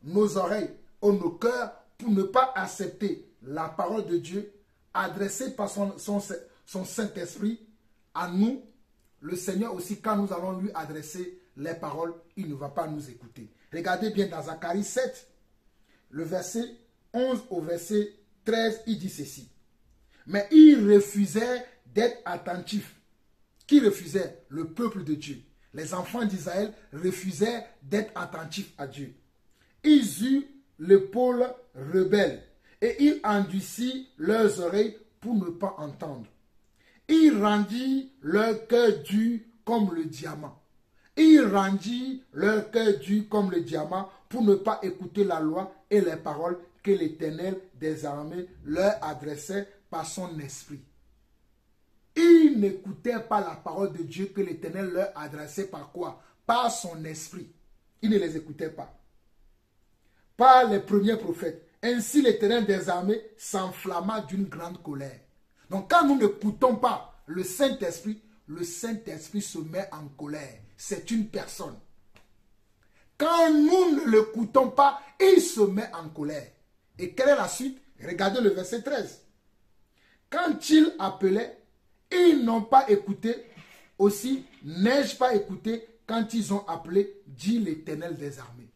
nos oreilles ou nos cœurs pour ne pas accepter la parole de Dieu adressée par son Saint-Esprit à nous, le Seigneur aussi, quand nous allons lui adresser les paroles, il ne va pas nous écouter. Regardez bien dans Zacharie 7, le verset 11 au verset 13, il dit ceci. Mais ils refusaient d'être attentifs. Qui refusait? Le peuple de Dieu. Les enfants d'Israël refusaient d'être attentifs à Dieu. Ils eurent l'épaule rebelle et ils endurcirent leurs oreilles pour ne pas entendre. Ils rendirent leur cœur dur comme le diamant. Ils rendirent leur cœur dur comme le diamant pour ne pas écouter la loi et les paroles que l'Éternel des armées leur adressait par son esprit. Ils n'écoutaient pas la parole de Dieu que l'Éternel leur adressait par quoi? Par son esprit. Ils ne les écoutaient pas. Par les premiers prophètes. Ainsi l'Éternel des armées s'enflamma d'une grande colère. Donc quand nous n'écoutons pas le Saint-Esprit se met en colère. C'est une personne. Quand nous ne l'écoutons pas, il se met en colère. Et quelle est la suite? Regardez le verset 13. Quand il appelait, ils n'ont pas écouté. Aussi, n'ai-je pas écouté quand ils ont appelé, dit l'Éternel des armées.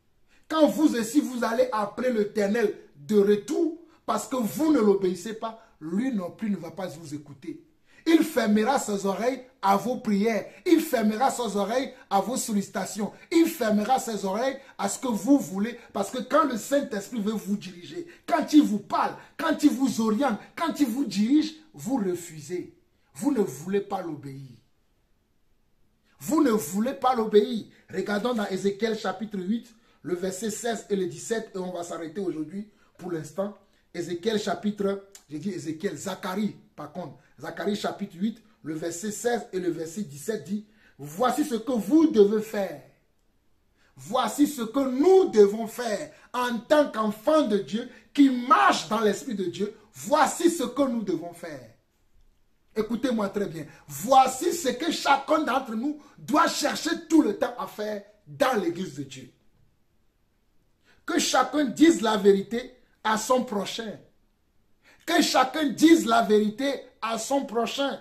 Quand vous aussi, vous allez appeler l'Éternel de retour, parce que vous ne l'obéissez pas, lui non plus ne va pas vous écouter. Il fermera ses oreilles à vos prières. Il fermera ses oreilles à vos sollicitations. Il fermera ses oreilles à ce que vous voulez. Parce que quand le Saint-Esprit veut vous diriger, quand il vous parle, quand il vous oriente, quand il vous dirige, vous refusez. Vous ne voulez pas l'obéir. Vous ne voulez pas l'obéir. Regardons dans Ézéchiel chapitre 8, le verset 16 et le 17. Et on va s'arrêter aujourd'hui pour l'instant. Ézéchiel chapitre, j'ai dit Ézéchiel, Zacharie par contre. Zacharie chapitre 8, le verset 16 et le verset 17 dit, voici ce que vous devez faire. Voici ce que nous devons faire en tant qu'enfants de Dieu qui marchent dans l'Esprit de Dieu. Voici ce que nous devons faire. Écoutez-moi très bien. Voici ce que chacun d'entre nous doit chercher tout le temps à faire dans l'Église de Dieu. Que chacun dise la vérité à son prochain. Que chacun dise la vérité à son prochain.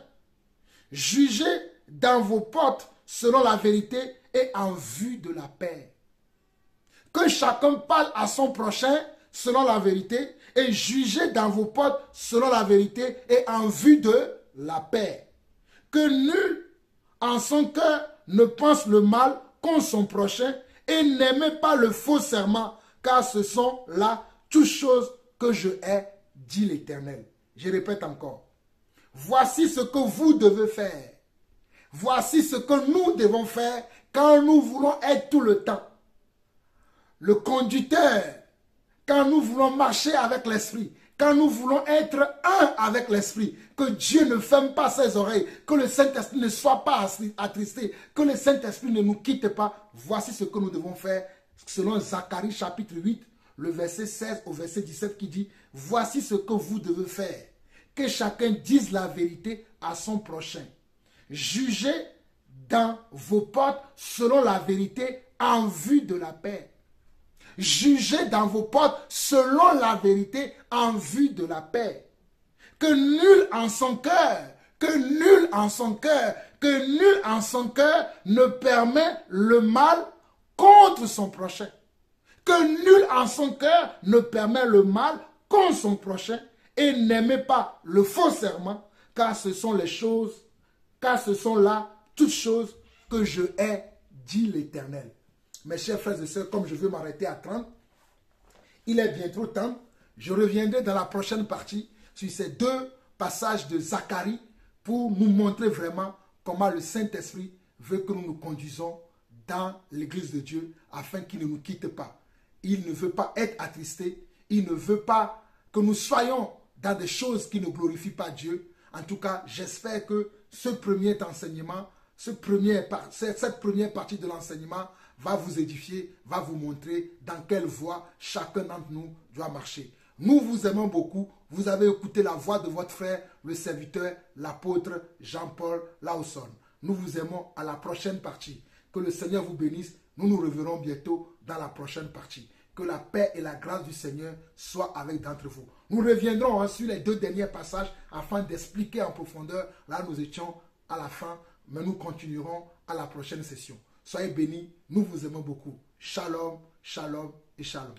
Jugez dans vos portes selon la vérité et en vue de la paix. Que chacun parle à son prochain selon la vérité et jugez dans vos portes selon la vérité et en vue de la paix. Que nul en son cœur ne pense le mal contre son prochain et n'aimez pas le faux serment, car ce sont là toutes choses que je hais, dit l'Éternel. Je répète encore. Voici ce que vous devez faire. Voici ce que nous devons faire quand nous voulons être tout le temps le conducteur, quand nous voulons marcher avec l'Esprit, quand nous voulons être un avec l'Esprit, que Dieu ne ferme pas ses oreilles, que le Saint-Esprit ne soit pas attristé, que le Saint-Esprit ne nous quitte pas. Voici ce que nous devons faire selon Zacharie chapitre 8, le verset 16 au verset 17 qui dit, voici ce que vous devez faire, que chacun dise la vérité à son prochain. Jugez dans vos portes selon la vérité en vue de la paix. Jugez dans vos portes selon la vérité en vue de la paix. Que nul en son cœur, ne permet le mal contre son prochain. Que nul en son cœur ne permet le mal contre son prochain et n'aimez pas le faux serment, car ce sont là toutes choses que je hais, dit l'Éternel. Mes chers frères et sœurs, comme je veux m'arrêter à 30, il est bientôt temps. Je reviendrai dans la prochaine partie sur ces deux passages de Zacharie pour nous montrer vraiment comment le Saint-Esprit veut que nous nous conduisons dans l'Église de Dieu afin qu'il ne nous quitte pas. Il ne veut pas être attristé. Il ne veut pas que nous soyons dans des choses qui ne glorifient pas Dieu. En tout cas, j'espère que ce premier enseignement, cette première partie de l'enseignement va vous édifier, va vous montrer dans quelle voie chacun d'entre nous doit marcher. Nous vous aimons beaucoup. Vous avez écouté la voix de votre frère, le serviteur, l'apôtre Jean-Paul Laosson. Nous vous aimons. À la prochaine partie. Que le Seigneur vous bénisse. Nous nous reverrons bientôt dans la prochaine partie. Que la paix et la grâce du Seigneur soient avec d'entre vous. Nous reviendrons sur les 2 derniers passages afin d'expliquer en profondeur. Là, nous étions à la fin, mais nous continuerons à la prochaine session. Soyez bénis. Nous vous aimons beaucoup. Shalom, shalom et shalom.